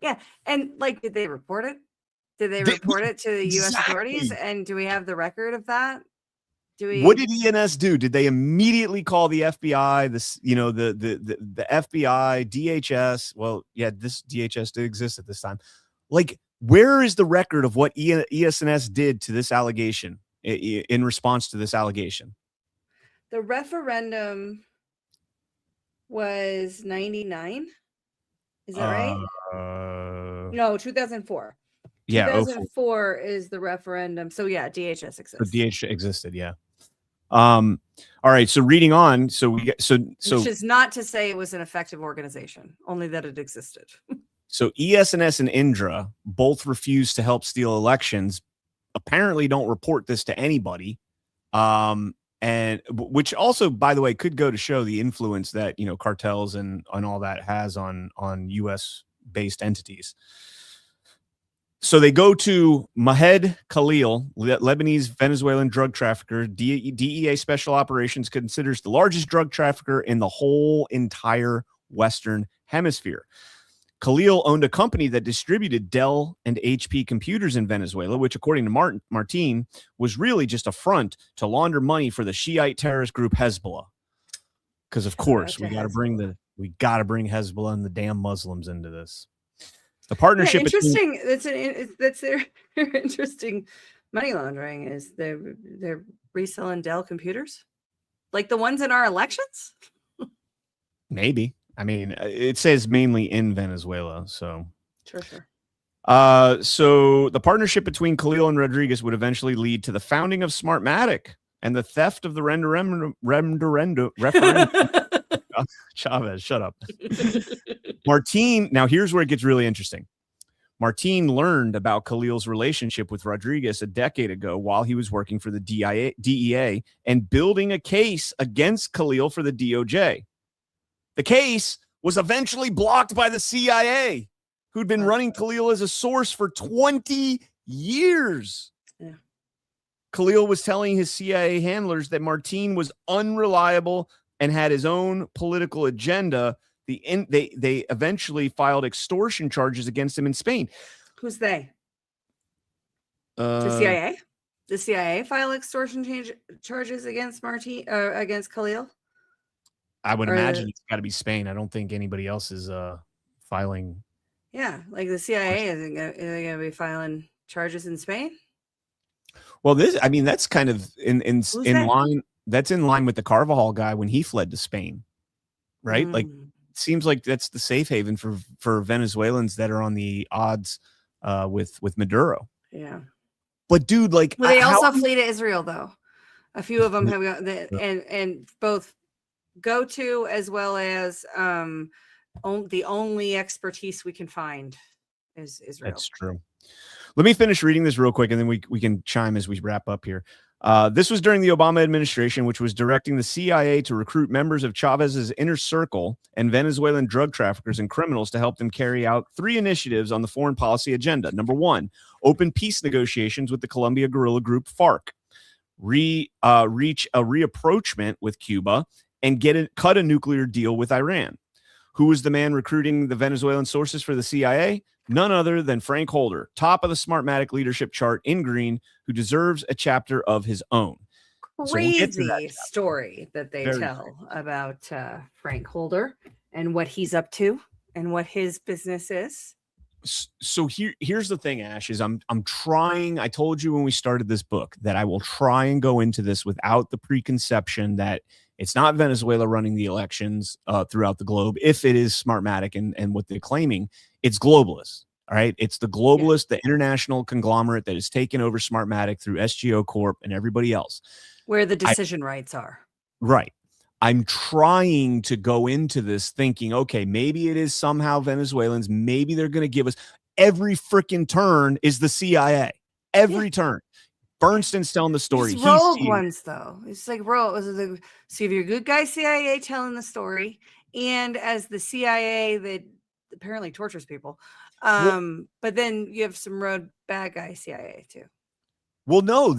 Yeah. And like, did they report it? Did they report it to the U.S. authorities? And do we have the record of that? What did ENS do? Did they immediately call the FBI? The FBI, DHS? Well, yeah, this DHS did exist at this time. Like, where is the record of what ES&S did to this allegation in response to this allegation? The referendum was 99. Is that right? No, 2004. Yeah, 2004 is the referendum. So yeah, DHS exists. So DHS existed, yeah. All right. So reading on, which is not to say it was an effective organization, only that it existed. So ES&S and Indra both refuse to help steal elections. Apparently, don't report this to anybody. And which also, by the way, could go to show the influence that cartels and all that has on U.S. based entities. So they go to Mahed Khalil, Lebanese Venezuelan drug trafficker. DEA Special Operations considers the largest drug trafficker in the whole entire Western Hemisphere. Khalil owned a company that distributed Dell and HP computers in Venezuela, which, according to Martin, was really just a front to launder money for the Shiite terrorist group Hezbollah. Because of course we got to bring Hezbollah and the damn Muslims into this. The partnership. Yeah, interesting. That's their interesting money laundering is they're reselling Dell computers, like the ones in our elections. Maybe. I mean, it says mainly in Venezuela. So, Sure. so the partnership between Khalil and Rodriguez would eventually lead to the founding of Smartmatic and the theft of the referendum. Chavez, shut up. Martin. Now, here's where it gets really interesting. Martin learned about Khalil's relationship with Rodriguez a decade ago while he was working for the DEA and building a case against Khalil for the DOJ. The case was eventually blocked by the CIA, who'd been running Khalil as a source for 20 years. Yeah. Khalil was telling his CIA handlers that Martin was unreliable and had his own political agenda. They eventually filed extortion charges against him in Spain. Who's they? The CIA? The CIA file extortion charges against against Khalil? I would imagine it's got to be Spain. I don't think anybody else is filing. Yeah, like the CIA isn't going to be filing charges in Spain. Well, that's kind of in line. That's in line with the Carvajal guy when he fled to Spain, right? Like, seems like that's the safe haven for Venezuelans that are on the odds with Maduro. Yeah, but dude, like, well, they also flee to Israel, though. A few of them have gone, and both go to as well as the only expertise we can find is Israel. That's true. Let me finish reading this real quick, and then we can chime as we wrap up here. This was during the Obama administration, which was directing the CIA to recruit members of Chavez's inner circle and Venezuelan drug traffickers and criminals to help them carry out 3 initiatives on the foreign policy agenda. Number 1, open peace negotiations with the Colombia guerrilla group FARC, reach a reapproachment with Cuba, and cut a nuclear deal with Iran. Who was the man recruiting the Venezuelan sources for the CIA? None other than Frank Holder, top of the Smartmatic leadership chart in green, who deserves a chapter of his own. Crazy story that they tell about Frank Holder and what he's up to and what his business is. So here's the thing, Ash, is I'm trying. I told you when we started this book that I will try and go into this without the preconception that it's not Venezuela running the elections throughout the globe. If it is Smartmatic and what they're claiming, it's globalists. All right. It's the globalist, the international conglomerate that has taken over Smartmatic through SGO Corp and everybody else. Where the decision rights are. Right. I'm trying to go into this thinking, okay, maybe it is somehow Venezuelans. Maybe they're going to give us every freaking turn is the CIA. Every turn. Bernstein's telling the story. He's rogue ones, though. It's like rogue. So if you're a good guy CIA telling the story, and as the CIA that apparently tortures people, but then you have some rogue bad guy CIA too. Well, no,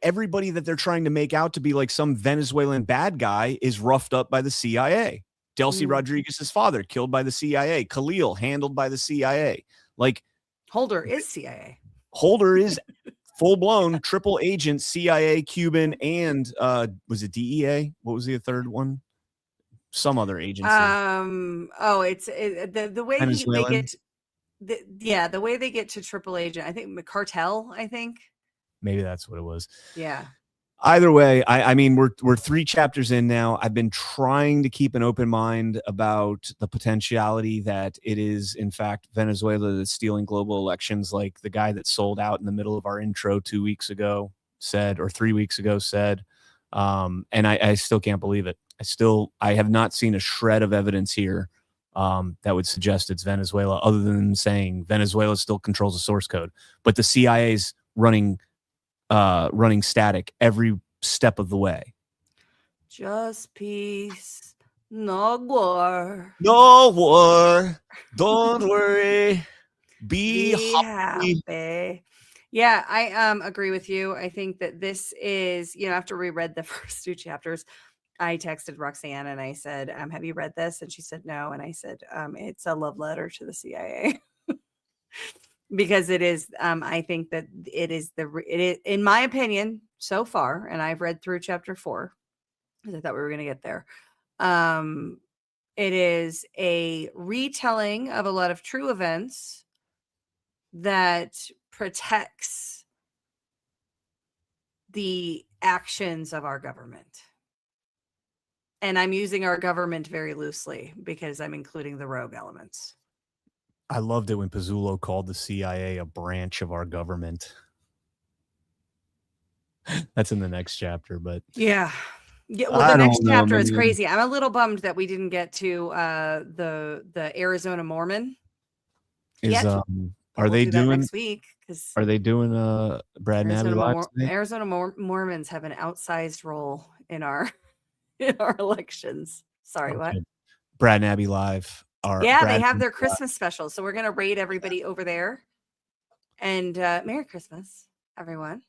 everybody that they're trying to make out to be like some Venezuelan bad guy is roughed up by the CIA. Delcy Rodriguez's father killed by the CIA. Khalil handled by the CIA. Like, Holder is CIA. Holder is full-blown triple agent, CIA, Cuban, and was it DEA? What was the third one? Some other agency. The way they get the way they get to triple agent. I think cartel. I think maybe that's what it was. Yeah. Either way, I mean, we're 3 chapters in now. I've been trying to keep an open mind about the potentiality that it is, in fact, Venezuela that's stealing global elections, like the guy that sold out in the middle of our intro 2 weeks ago said, or 3 weeks ago said. And I still can't believe it. I have not seen a shred of evidence here that would suggest it's Venezuela, other than saying Venezuela still controls the source code, but the CIA's running static every step of the way. Just peace, no war. No war. Don't worry. Be happy. Yeah, I agree with you. I think that this is, after we read the first 2 chapters, I texted Roxanne and I said, have you read this? And she said no. And I said, it's a love letter to the CIA. Because it is, I think that it is in my opinion, so far, and I've read through chapter 4, because I thought we were going to get there. It is a retelling of a lot of true events that protects the actions of our government. And I'm using our government very loosely because I'm including the rogue elements. I loved it when Pizzulo called the CIA a branch of our government. That's in the next chapter, but Yeah. Yeah, well, I the next don't know, chapter is man. crazy. I'm a little bummed that we didn't get to the Arizona Mormon. is Yet. are We'll they do that doing next week? Because are they doing Brad and Abby live today? Arizona Mormons have an outsized role in our in our elections. Sorry, what? Okay. Brad and Abby live are Yeah, Brad they have and their Abby Christmas special. So we're gonna raid everybody over there. And Merry Christmas, everyone.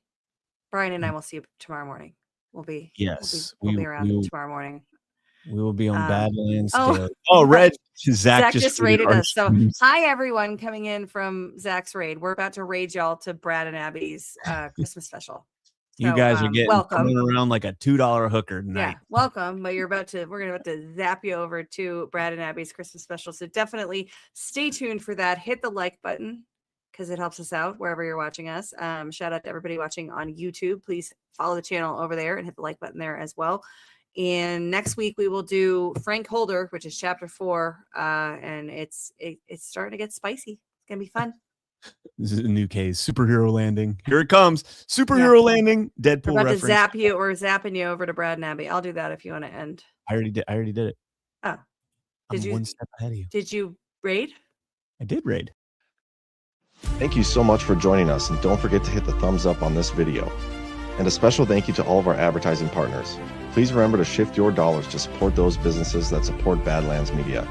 Brian and I will see you tomorrow morning. We'll be around tomorrow morning. We will be on Badlands. oh, Reg, Zach just raided us. So hi everyone coming in from Zach's raid. We're about to raid y'all to Brad and Abby's Christmas special. You guys are getting welcome around like a $2 hooker tonight. Yeah, welcome. But we're about to zap you over to Brad and Abby's Christmas special. So definitely stay tuned for that. Hit the like button because it helps us out wherever you're watching us. Shout out to everybody watching on YouTube. Please follow the channel over there and hit the like button there as well. And next week we will do Frank Holder, which is chapter 4. And it's starting to get spicy. It's gonna be fun. This is a new case. Superhero landing. Here it comes. Superhero landing. Deadpool We're about reference. to zap you or zapping you over to Brad and Abby. I'll do that if you want to end. I already did it. Oh. I'm one step ahead of you. Did you raid? I did raid. Thank you so much for joining us, and don't forget to hit the thumbs up on this video. And a special thank you to all of our advertising partners. Please remember to shift your dollars to support those businesses that support Badlands Media.